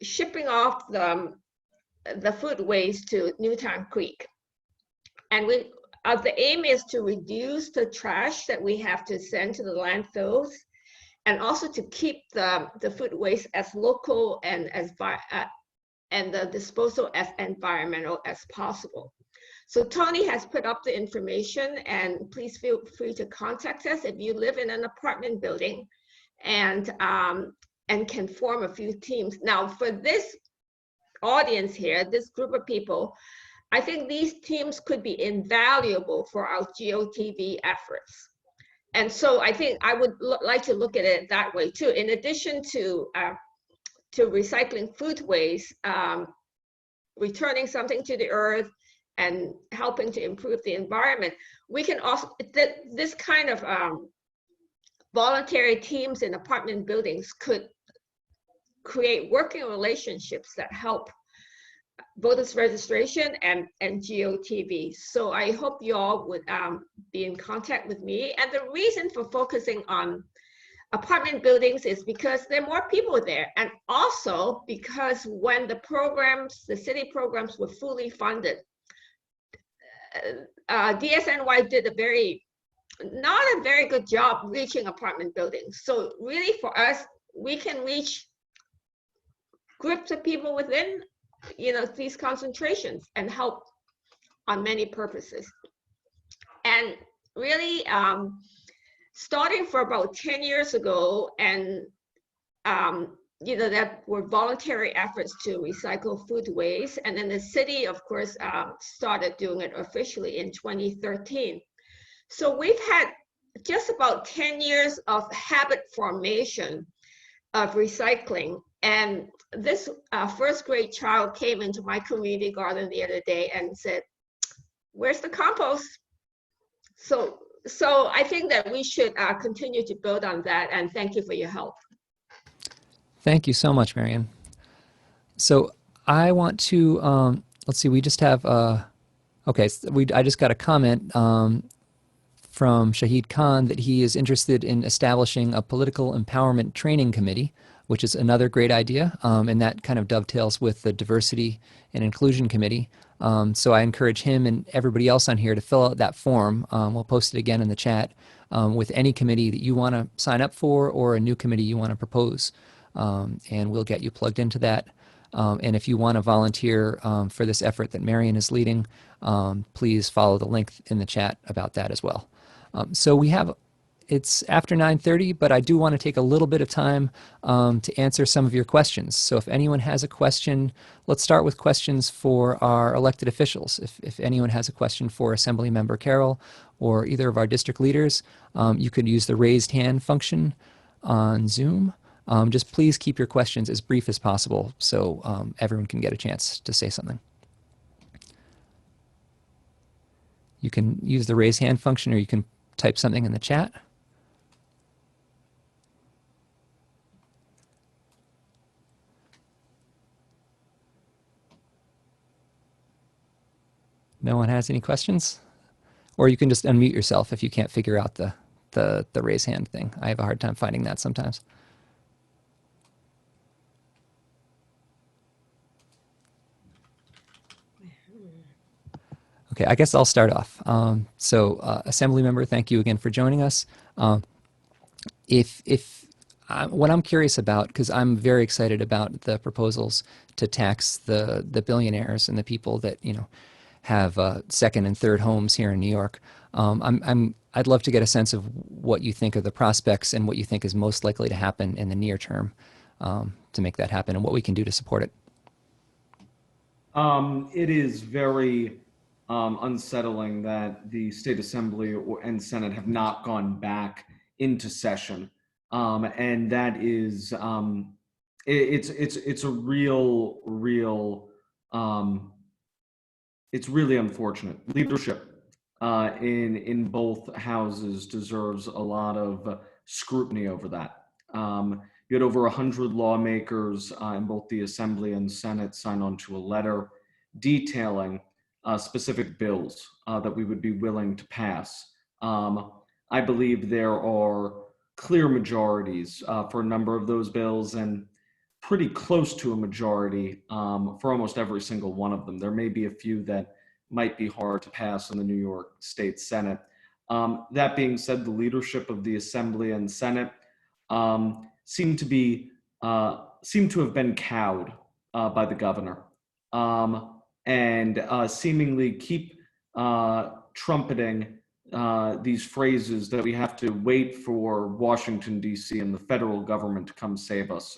shipping off the food waste to Newtown Creek. And the aim is to reduce the trash that we have to send to the landfills, and also to keep the food waste as local and the disposal as environmental as possible. So Tony has put up the information, and please feel free to contact us if you live in an apartment building and can form a few teams. Now, for this audience here, this group of people, I think these teams could be invaluable for our GOTV efforts. And so I think I would like to look at it that way too. In addition to recycling food waste, returning something to the earth, and helping to improve the environment, we can also, this kind of voluntary teams in apartment buildings could create working relationships that help voters registration and GOTV. So I hope you all would be in contact with me. And the reason for focusing on apartment buildings is because there are more people there, and also because when the city programs were fully funded, DSNY did not a very good job reaching apartment buildings. So really for us, we can reach groups of people within these concentrations and help on many purposes. And really, starting for about 10 years ago, and that were voluntary efforts to recycle food waste. And then the city, of course, started doing it officially in 2013. So we've had just about 10 years of habit formation of recycling. And this first grade child came into my community garden the other day and said, "Where's the compost?" So I think that we should continue to build on that, and thank you for your help. Thank you so much, Marian. So I want to, let's see, we just have, I just got a comment from Shahid Khan that he is interested in establishing a political empowerment training committee which is another great idea, and that kind of dovetails with the Diversity and Inclusion Committee. So I encourage him and everybody else on here to fill out that form. We'll post it again in the chat with any committee that you want to sign up for or a new committee you want to propose, and we'll get you plugged into that. And if you want to volunteer for this effort that Marion is leading, please follow the link in the chat about that as well. So it's after 9:30, but I do want to take a little bit of time to answer some of your questions. So if anyone has a question, let's start with questions for our elected officials. If anyone has a question for Assemblymember Carroll or either of our district leaders, you could use the raised hand function on Zoom. Just please keep your questions as brief as possible so everyone can get a chance to say something. You can use the raise hand function or you can type something in the chat. No one has any questions? Or you can just unmute yourself if you can't figure out the raise hand thing. I have a hard time finding that sometimes. Okay, I guess I'll start off. Assembly member, thank you again for joining us. What I'm curious about, because I'm very excited about the proposals to tax the billionaires and the people that have second and third homes here in New York. I'd love to get a sense of what you think of the prospects and what you think is most likely to happen in the near term to make that happen, and what we can do to support it. It is very unsettling that the State Assembly and Senate have not gone back into session, and that is it's a real it's really unfortunate. Leadership in both houses deserves a lot of scrutiny over that. You had over 100 lawmakers in both the Assembly and Senate sign on to a letter detailing specific bills that we would be willing to pass. I believe there are clear majorities for a number of those bills, and pretty close to a majority for almost every single one of them. There may be a few that might be hard to pass in the New York State Senate. That being said, the leadership of the Assembly and Senate seem to have been cowed by the governor, and seemingly keep trumpeting these phrases that we have to wait for Washington, D.C. and the federal government to come save us.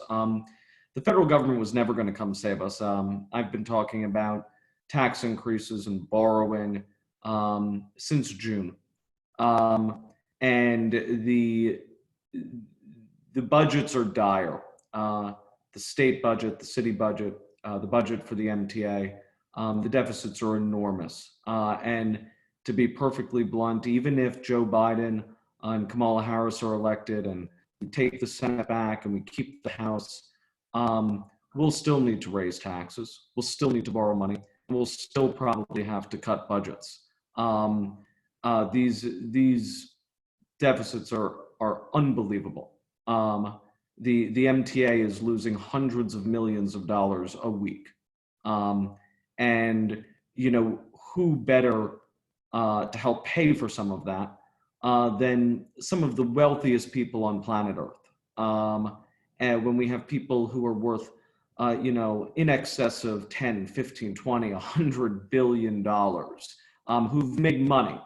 The federal government was never going to come save us. I've been talking about tax increases and borrowing since June. And the budgets are dire. The state budget, the city budget, the budget for the MTA, the deficits are enormous. And to be perfectly blunt, even if Joe Biden and Kamala Harris are elected and we take the Senate back and we keep the House, we'll still need to raise taxes. We'll still need to borrow money. And we'll still probably have to cut budgets. These deficits are unbelievable. The MTA is losing hundreds of millions of dollars a week. And who better to help pay for some of that than some of the wealthiest people on planet Earth. And when we have people who are worth, in excess of 10, 15, 20, $100 billion, who've made money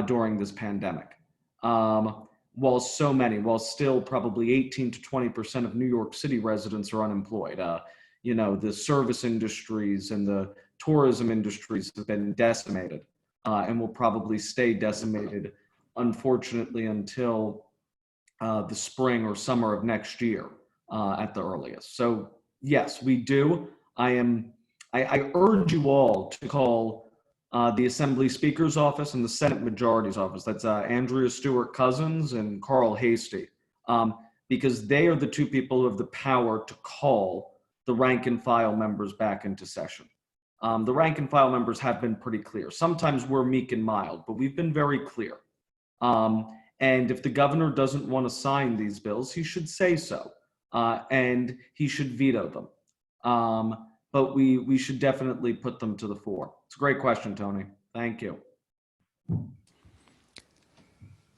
during this pandemic, while still probably 18 to 20% of New York City residents are unemployed. The service industries and the tourism industries have been decimated and will probably stay decimated, unfortunately, until the spring or summer of next year at the earliest. So yes, we do. I urge you all to call the Assembly Speaker's office and the Senate Majority's office. That's Andrea Stewart Cousins and Carl Hastie, because they are the two people who have the power to call the rank and file members back into session. The rank and file members have been pretty clear. Sometimes we're meek and mild, but we've been very clear. And if the governor doesn't want to sign these bills, he should say so. and he should veto them. But we should definitely put them to the fore. It's a great question, Tony. Thank you.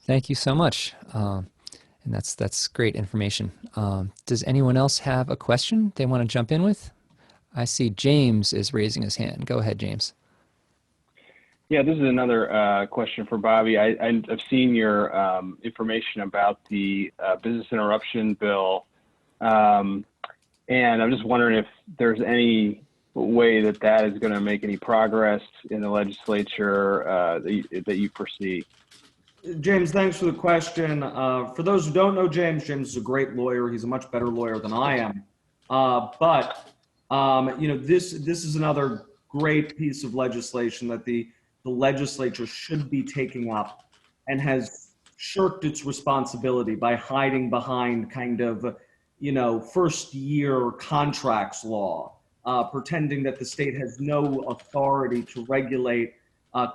Thank you so much. And that's great information. Does anyone else have a question they want to jump in with? I see James is raising his hand. Go ahead, James. Yeah, this is another question for Bobby. I've seen your information about the business interruption bill, and I'm just wondering if there's any way that is going to make any progress in the legislature that you foresee. James, thanks for the question. For those who don't know James, James is a great lawyer. He's a much better lawyer than I am. This is another great piece of legislation that the legislature should be taking up and has shirked its responsibility by hiding behind kind of, first year contracts law, pretending that the state has no authority to regulate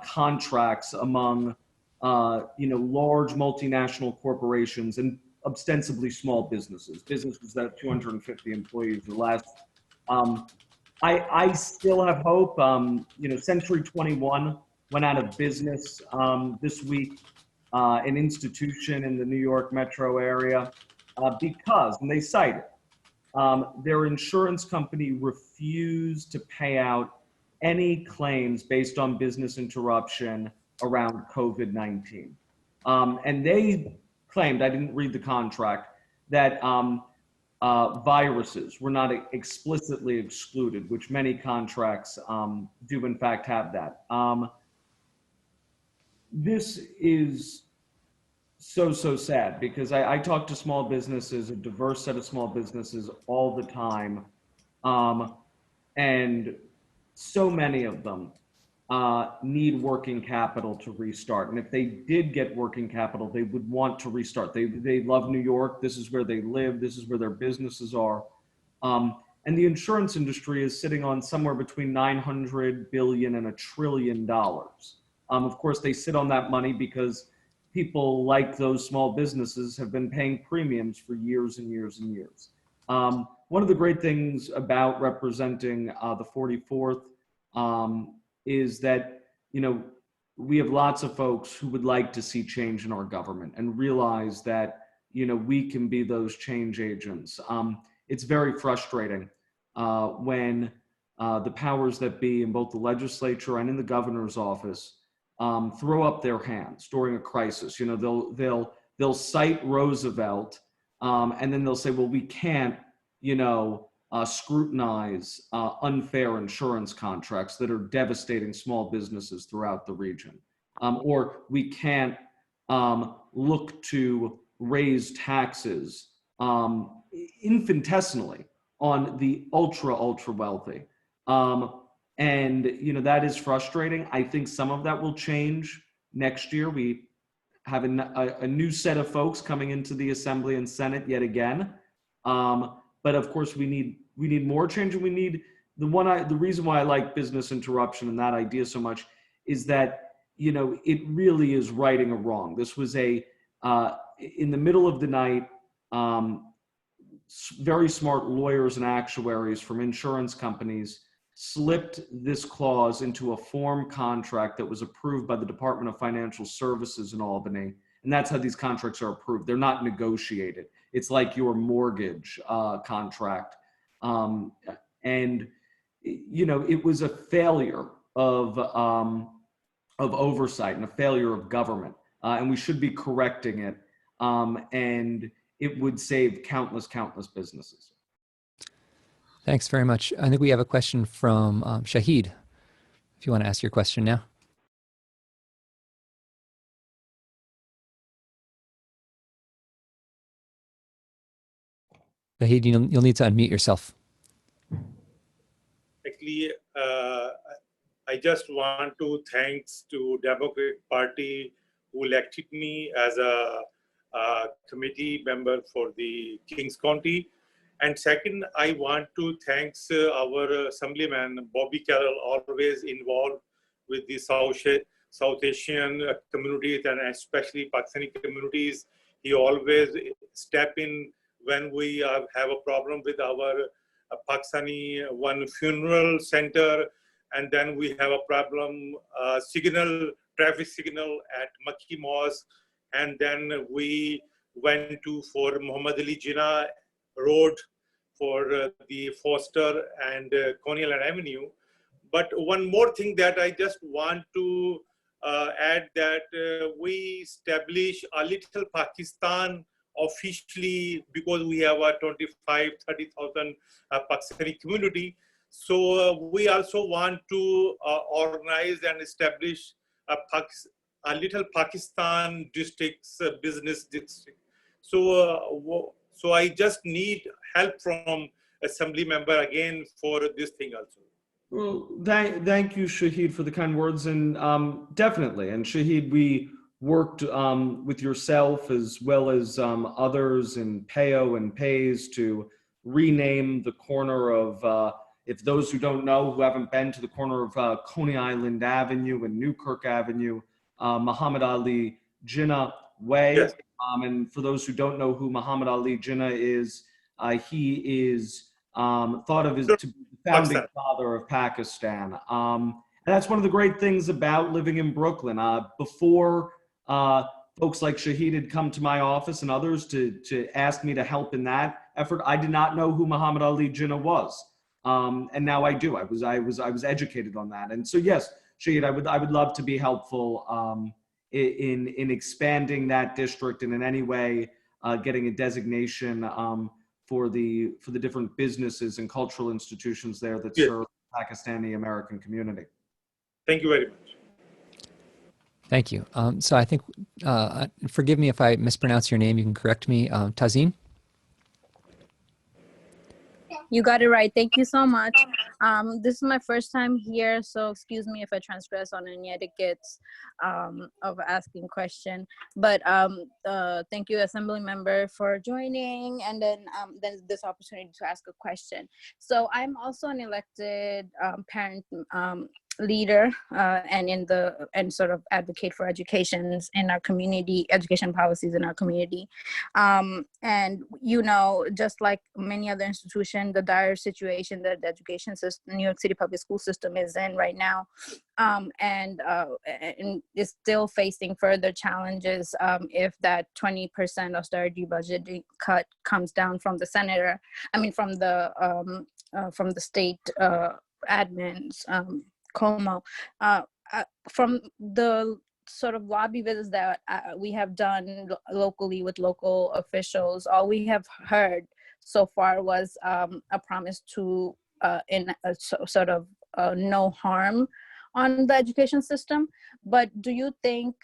contracts among large multinational corporations and ostensibly small businesses that have 250 employees or less. I still have hope. Century 21 went out of business this week, an institution in the New York metro area, because, and they cite it, their insurance company refused to pay out any claims based on business interruption around COVID-19. And they claimed, I didn't read the contract, that viruses were not explicitly excluded, which many contracts do in fact have that. This is so sad because I talk to small businesses, a diverse set of small businesses all the time. And so many of them need working capital to restart. And if they did get working capital, they would want to restart. They love New York. This is where they live. This is where their businesses are. And the insurance industry is sitting on somewhere between $900 billion and $1 trillion. Of course, they sit on that money because people like those small businesses have been paying premiums for years and years and years. One of the great things about representing the 44th is that, we have lots of folks who would like to see change in our government and realize that, we can be those change agents. It's very frustrating when the powers that be in both the legislature and in the governor's office throw up their hands during a crisis. They'll cite Roosevelt, and then they'll say, well, we can't, scrutinize unfair insurance contracts that are devastating small businesses throughout the region. Or we can't look to raise taxes infinitesimally on the ultra wealthy. And that is frustrating. I think some of that will change next year. We have a new set of folks coming into the Assembly and Senate yet again. But of course, we need more change, and we need the reason why I like business interruption and that idea so much is that it really is righting a wrong. This was in the middle of the night. Very smart lawyers and actuaries from insurance companies slipped this clause into a form contract that was approved by the Department of Financial Services in Albany. And that's how these contracts are approved. They're not negotiated. It's like your mortgage contract. And, it was a failure of oversight and a failure of government. And we should be correcting it. And it would save countless businesses. Thanks very much. I think we have a question from Shahid, if you want to ask your question now. Shahid, you'll need to unmute yourself. Actually, I just want to thanks to Democratic Party who elected me as a committee member for the Kings County. And second, I want to thanks our Assemblyman Bobby Carroll, always involved with the South Asian communities and especially Pakistani communities. He always step in when we have a problem with our Pakistani one funeral center, and then we have a problem traffic signal at Makki Mosque, and then we went to for Muhammad Ali Jinnah Road for the Foster and Coney Island Avenue. But one more thing that I just want to add, that we establish a little Pakistan officially, because we have a 25-30,000 Pakistani community. So we also want to organize and establish a little Pakistan districts, business district. So I just need help from assembly member again for this thing also. Well, thank you, Shahid, for the kind words, and definitely. And Shahid, we worked with yourself as well as others in Payo and Pays to rename the corner of, if those who don't know, who haven't been to the corner of Coney Island Avenue and Newkirk Avenue, Muhammad Ali Jinnah Way. Yes. And for those who don't know who Muhammad Ali Jinnah is, he is thought of as to be the founding father of Pakistan. And that's one of the great things about living in Brooklyn. Before folks like Shahid had come to my office and others to ask me to help in that effort, I did not know who Muhammad Ali Jinnah was. And now I do. I was educated on that. And so yes, Shahid, I would love to be helpful in expanding that district and in any way getting a designation for the different businesses and cultural institutions there that serve the Pakistani American community. Thank you very much. Thank you. So I think, forgive me if I mispronounce your name, you can correct me, Tazeen? You got it right. Thank you so much. This is my first time here, so excuse me if I transgress on any etiquettes of asking question. But thank you, Assembly Member, for joining, and then this opportunity to ask a question. So I'm also an elected parent leader and sort of advocate for educations in our community, education policies in our community. And you know, just like many other institutions, the dire situation that the education system, New York City public school system is in right now, and is still facing further challenges if that 20% austerity budget cut comes down from the senator, from the state admins, Como. From the sort of lobby visits that we have done locally with local officials, all we have heard so far was a promise to sort of no harm on the education system. But do you think,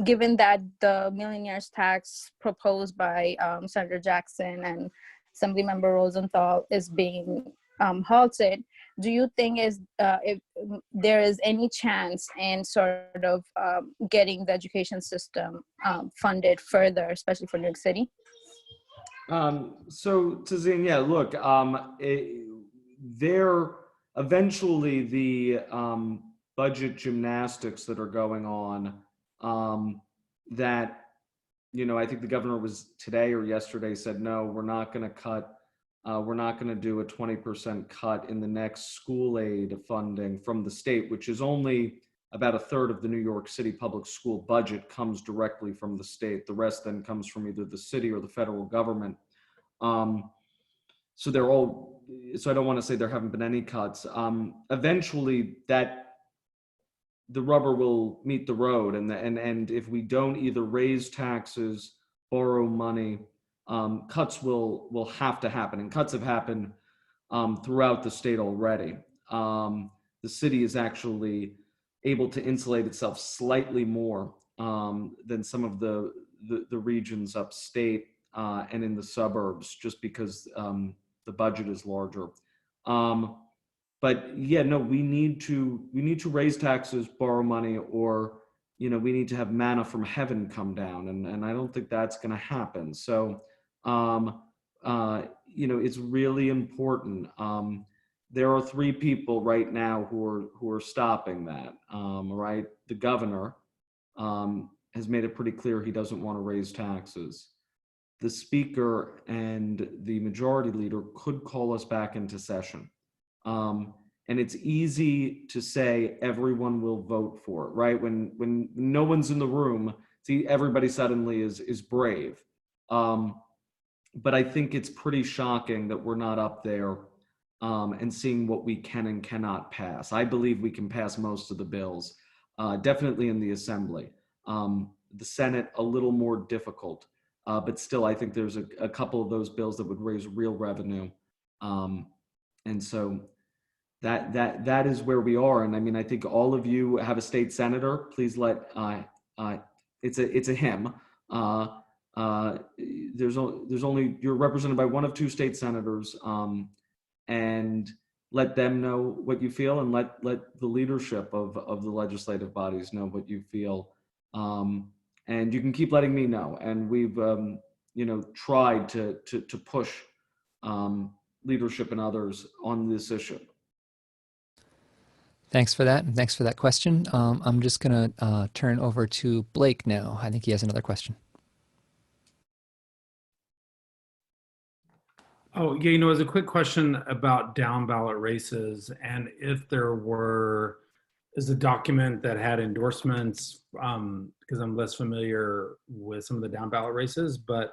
given that the millionaire's tax proposed by Senator Jackson and Assemblymember Rosenthal is being halted, do you think if there is any chance in sort of getting the education system funded further, especially for New York City? So Tazeen, yeah, look, eventually the budget gymnastics that are going on, that, you know, I think the governor was today or yesterday said, no, we're not going to cut. We're not going to do a 20% cut in the next school aid funding from the state, which is only about a third of the New York City public school budget comes directly from the state. The rest then comes from either the city or the federal government. So they're all, so I don't want to say there haven't been any cuts. Eventually the rubber will meet the road, and if we don't either raise taxes, borrow money, cuts will have to happen, and cuts have happened throughout the state already. The city is actually able to insulate itself slightly more than some of the regions upstate and in the suburbs, just because the budget is larger. But yeah, no, we need to raise taxes, borrow money, or, you know, we need to have manna from heaven come down, and I don't think that's going to happen. So, you know, it's really important. There are three people right now who are stopping that. Right, the governor has made it pretty clear he doesn't want to raise taxes. the speaker and the majority leader could call us back into session. And it's easy to say everyone will vote for it, right? When no one's in the room, see, everybody suddenly is brave. But I think it's pretty shocking that we're not up there and seeing what we can and cannot pass. I believe we can pass most of the bills, definitely in the Assembly. The Senate, a little more difficult, but still, I think there's a couple of those bills that would raise real revenue. And so that is where we are. And I mean, I think all of you have a state senator. Please let, it's a him. There's only, you're represented by one of two state senators, and let them know what you feel, and let the leadership of the legislative bodies know what you feel. And you can keep letting me know. And we've, tried to push leadership and others on this issue. Thanks for that, and thanks for that question. I'm just going to turn over to Blake now. I think he has another question. Oh, yeah, it was a quick question about down ballot races, and if there is a document that had endorsements, because I'm less familiar with some of the down ballot races, but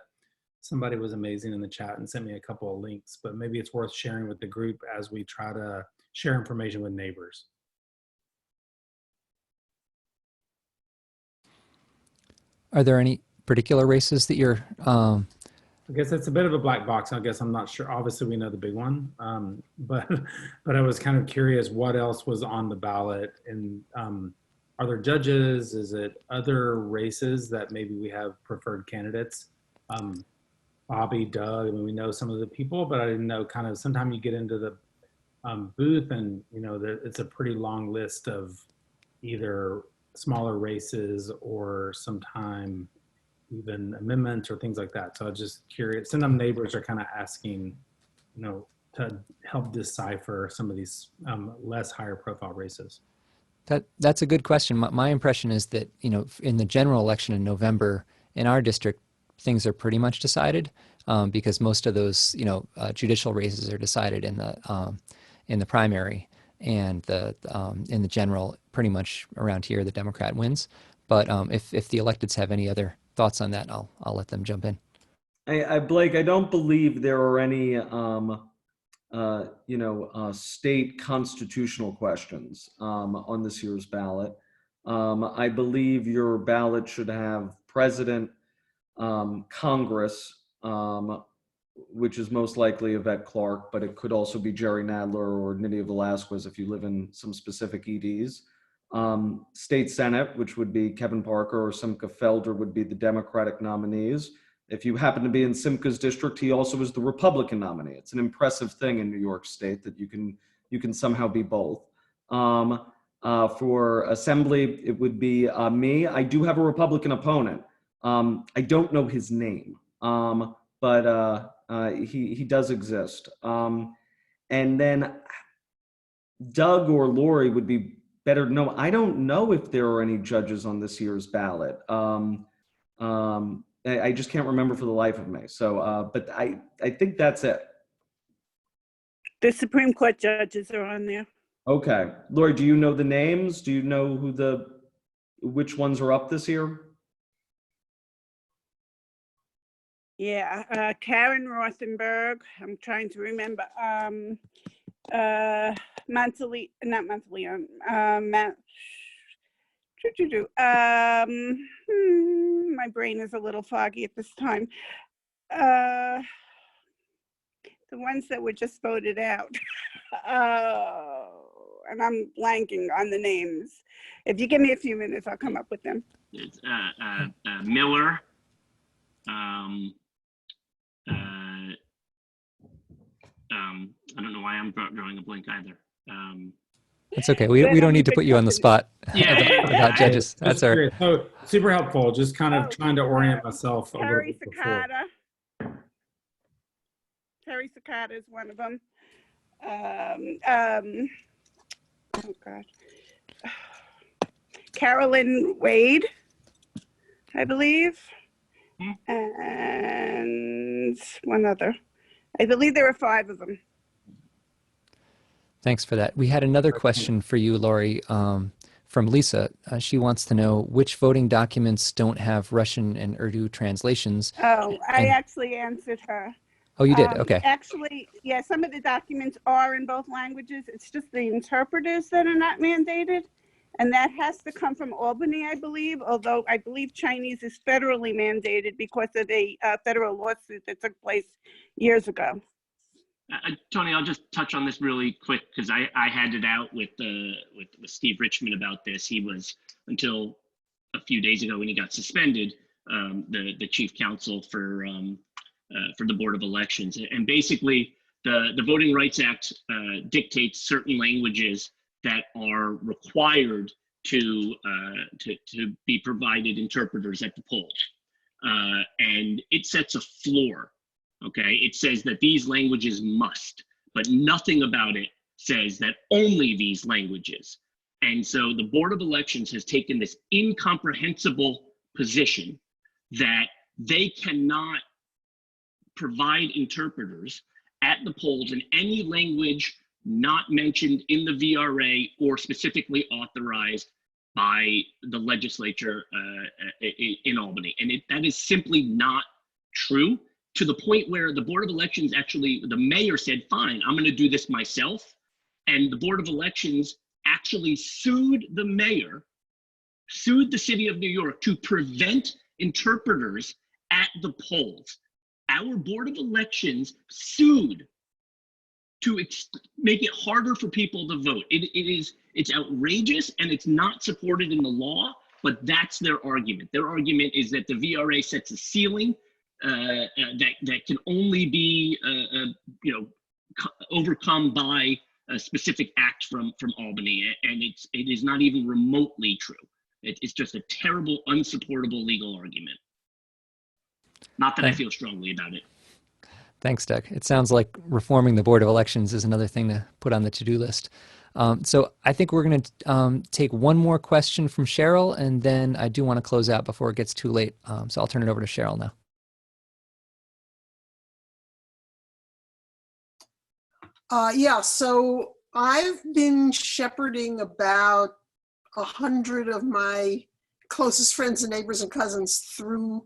somebody was amazing in the chat and sent me a couple of links, but maybe it's worth sharing with the group as we try to share information with neighbors. Are there any particular races that you're I guess it's a bit of a black box. I guess I'm not sure. Obviously, we know the big one, but I was kind of curious what else was on the ballot. And are there judges? Is it other races that maybe we have preferred candidates? Bobby, Doug. I mean, we know some of the people, but I didn't know. Kind of sometimes you get into the booth, and it's a pretty long list of either smaller races or sometime even amendments or things like that. So I was just curious. Some neighbors are kind of asking, to help decipher some of these less higher profile races. That's a good question. My impression is that, in the general election in November in our district, things are pretty much decided because most of those, judicial races are decided in the primary, and in the general, pretty much around here, the Democrat wins. But if the electeds have any other thoughts on that, I'll let them jump in. Blake, I don't believe there are any state constitutional questions on this year's ballot. I believe your ballot should have president, Congress, which is most likely Yvette Clarke, but it could also be Jerry Nadler or Nydia Velazquez if you live in some specific EDs. State Senate, which would be Kevin Parker or Simca Felder, would be the Democratic nominees. If you happen to be in Simca's district, he also is the Republican nominee. It's an impressive thing in New York State that you can somehow be both. For Assembly, it would be me. I do have a Republican opponent. I don't know his name, but he does exist. And then Doug or Lori would be better to know. I don't know if there are any judges on this year's ballot. I just can't remember for the life of me. So, but I think that's it. The Supreme Court judges are on there. Okay. Lori, do you know the names? Do you know which ones are up this year? Yeah, Karen Rothenberg. I'm trying to remember. My brain is a little foggy at this time. The ones that were just voted out. And I'm blanking on the names. If you give me a few minutes, I'll come up with them. It's Miller. I don't know why I'm drawing a blank either. That's okay. We don't need to put you on the spot about judges. That's all right. So super helpful. Just kind of trying to orient myself a little bit before. Terry Cicada is one of them. Oh God. Carolyn Wade, I believe. and one other. I believe there were 5 of them. Thanks for that. We had another question for you, Lori, from Lisa. She wants to know which voting documents don't have Russian and Urdu translations. Oh, I And- actually answered her. Oh, you did? Okay. Actually, yeah, some of the documents are in both languages. It's just the interpreters that are not mandated. And that has to come from Albany, I believe, although I believe Chinese is federally mandated because of a federal lawsuit that took place years ago. Tony, I'll just touch on this really quick because I had it out with Steve Richmond about this. He was, until a few days ago when he got suspended, the chief counsel for the Board of Elections. And basically, the Voting Rights Act dictates certain languages that are required to be provided interpreters at the polls. And it sets a floor, okay? It says that these languages must, but nothing about it says that only these languages. And so the Board of Elections has taken this incomprehensible position that they cannot provide interpreters at the polls in any language not mentioned in the VRA or specifically authorized by the legislature in Albany. And that is simply not true, to the point where the Board of Elections actually, the mayor said, fine, I'm going to do this myself. And the Board of Elections actually sued the mayor, sued the city of New York to prevent interpreters at the polls. Our Board of Elections sued to make it harder for people to vote. It's outrageous and it's not supported in the law, but that's their argument. Their argument is that the VRA sets a ceiling that can only be overcome by a specific act from Albany, and it is not even remotely true. It's just a terrible, unsupportable legal argument. Not that I feel strongly about it. Thanks, Doug. It sounds like reforming the Board of Elections is another thing to put on the to-do list. So I think we're going to take one more question from Cheryl, and then I do want to close out before it gets too late. So I'll turn it over to Cheryl now. Yeah, so I've been shepherding about 100 of my closest friends and neighbors and cousins through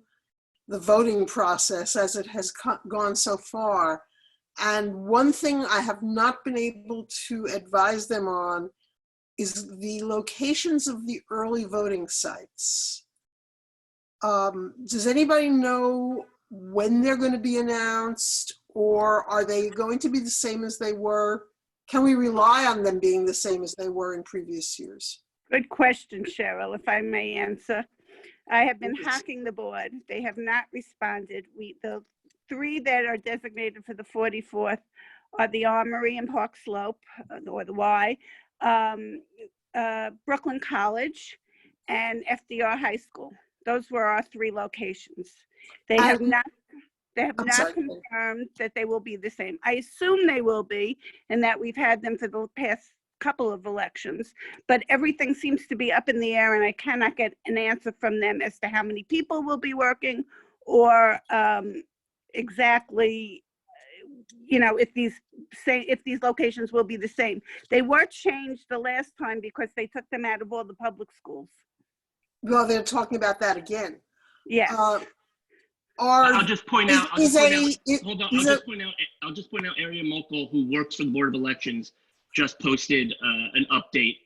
the voting process as it has gone so far. And one thing I have not been able to advise them on is the locations of the early voting sites. Does anybody know when they're going to be announced, or are they going to be the same as they were? Can we rely on them being the same as they were in previous years? Good question, Cheryl, if I may answer. I have been hacking the board. They have not responded. The 3 that are designated for the 44th are the Armory and Park Slope, or the Y, Brooklyn College, and FDR High School. Those were our 3 locations. They have not confirmed that they will be the same. I assume they will be, and that we've had them for the past couple of elections, but everything seems to be up in the air, and I cannot get an answer from them as to how many people will be working, or exactly, if these locations will be the same. They were changed the last time because they took them out of all the public schools. Well, they're talking about that again. Yes. I'll just point out. I'll just point out. Area Mokel, who works for the Board of Elections, just posted an update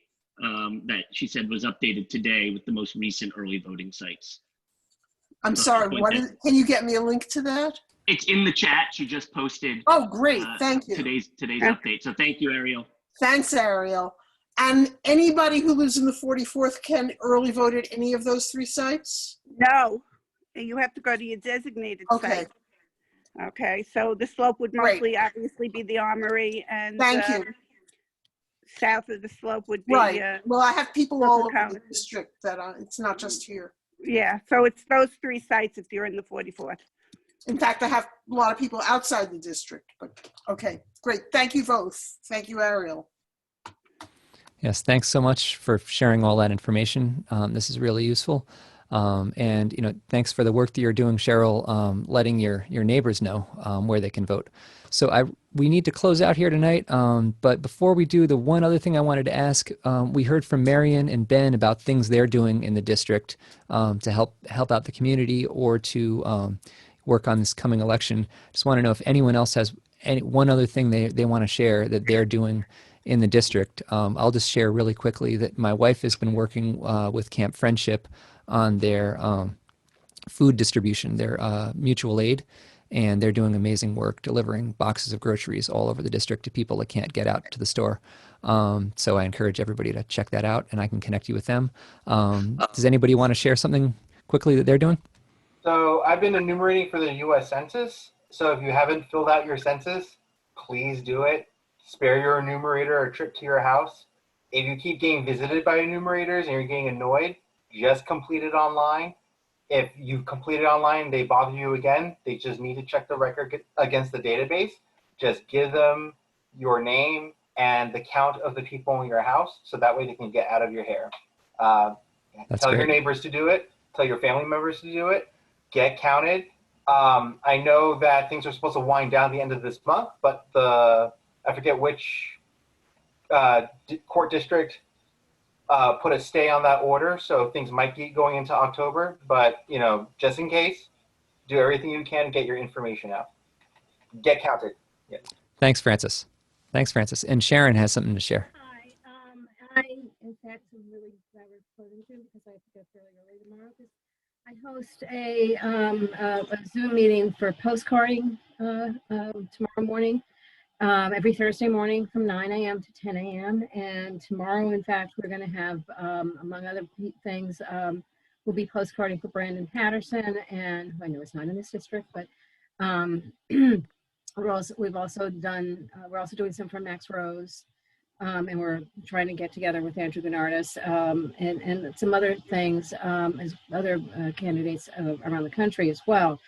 that she said was updated today with the most recent early voting sites. I'm sorry, can you get me a link to that? It's in the chat. She just posted. Oh, great, thank you. Today's update. So thank you, Ariel. Thanks, Ariel. And anybody who lives in the 44th can early vote at any of those 3 sites? No, you have to go to your designated site. Okay, so the slope would mostly obviously be the Armory, and thank you. South of the slope would be well, I have people all over the district that it's not just here. Yeah, so it's those 3 sites if you're in the 44th. In fact, I have a lot of people outside the district, but okay, great. Thank you both. Thank you, Ariel. Yes, thanks so much for sharing all that information. This is really useful. And thanks for the work that you're doing, Cheryl, letting your neighbors know where they can vote. So we need to close out here tonight. But before we do, the one other thing I wanted to ask, we heard from Marion and Ben about things they're doing in the district to help out the community or to work on this coming election. Just want to know if anyone else has one other thing they want to share that they're doing in the district. I'll just share really quickly that my wife has been working with Camp Friendship on their food distribution, their mutual aid, and they're doing amazing work delivering boxes of groceries all over the district to people that can't get out to the store. So I encourage everybody to check that out, and I can connect you with them. Does anybody want to share something quickly that they're doing? So I've been enumerating for the U.S. Census. So if you haven't filled out your census, please do it. Spare your enumerator a trip to your house. If you keep getting visited by enumerators and you're getting annoyed, just complete it online. If you've completed online and they bother you again, they just need to check the record against the database. Just give them your name and the count of the people in your house so that way they can get out of your hair. Tell your neighbors to do it. Tell your family members to do it. Get counted. I know that things are supposed to wind down the end of this month, but I forget which court district put a stay on that order, so things might be going into October. But just in case, do everything you can to get your information out. Get counted. Yeah. Thanks, Francis. And Sharon has something to share. Hi. I, in fact, am really glad we're closing soon because I have to go fairly early tomorrow. I host a Zoom meeting for postcarding tomorrow morning, every Thursday morning from 9 a.m. to 10 a.m. And tomorrow, in fact, we're going to have, among other things, we'll be postcarding for Brandon Patterson, and I know it's not in this district, but we're also doing some for Max Rose. And we're trying to get together with Andrew Bernardus and some other things as other candidates around the country as well.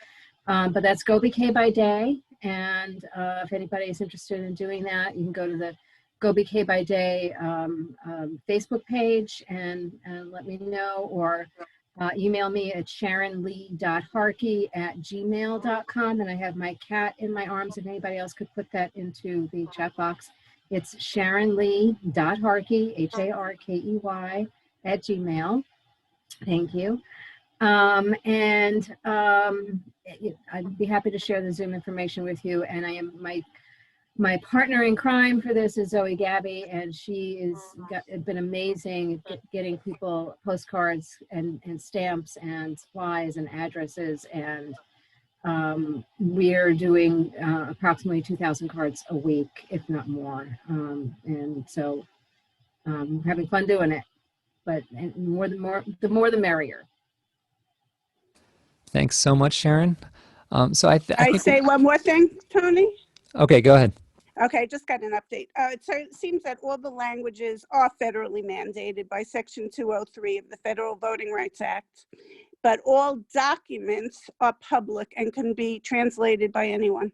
But that's Go BK by Day. And if anybody is interested in doing that, you can go to the Go BK by Day Facebook page and let me know, or email me at sharonlee.harkey@gmail.com. And I have my cat in my arms. If anybody else could put that into the chat box. It's sharonlee.harkey, HARKEY @gmail. Thank you. I'd be happy to share the Zoom information with you. And I am my partner in crime for this is Zoe Gabby, and she has been amazing at getting people postcards and stamps and supplies and addresses, and we're doing approximately 2,000 cards a week, if not more. And so we're having fun doing it, but the more the merrier. Thanks so much, Sharon. So I think say one more thing, Tony. Okay, go ahead. Okay, just got an update. So it seems that all the languages are federally mandated by Section 203 of the Federal Voting Rights Act, but all documents are public and can be translated by anyone.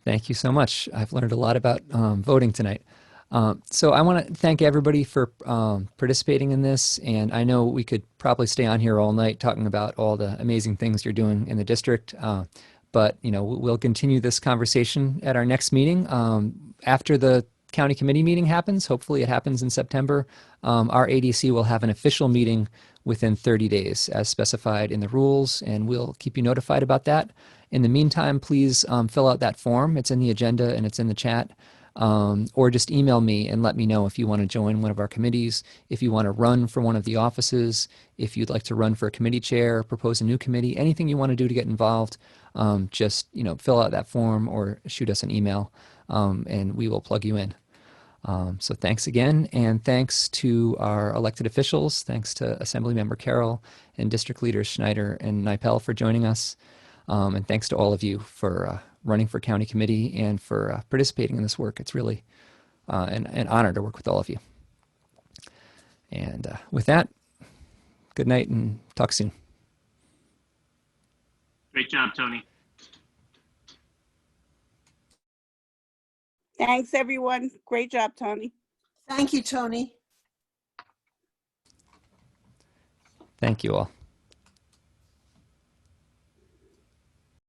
Thank you so much. I've learned a lot about voting tonight. So I want to thank everybody for participating in this, and I know we could probably stay on here all night talking about all the amazing things you're doing in the district, but we'll continue this conversation at our next meeting. After the county committee meeting happens, hopefully it happens in September, our ADC will have an official meeting within 30 days as specified in the rules, and we'll keep you notified about that. In the meantime, please fill out that form. It's in the agenda and it's in the chat. Or just email me and let me know if you want to join one of our committees, if you want to run for one of the offices, if you'd like to run for a committee chair, propose a new committee, anything you want to do to get involved, just fill out that form or shoot us an email, and we will plug you in. So thanks again, and thanks to our elected officials. Thanks to Assemblymember Carroll and District Leaders Schneider and Nipel for joining us. And thanks to all of you for running for county committee and for participating in this work. It's really an honor to work with all of you. And with that, good night and talk soon. Great job, Tony. Thanks, everyone. Great job, Tony. Thank you, Tony. Thank you all.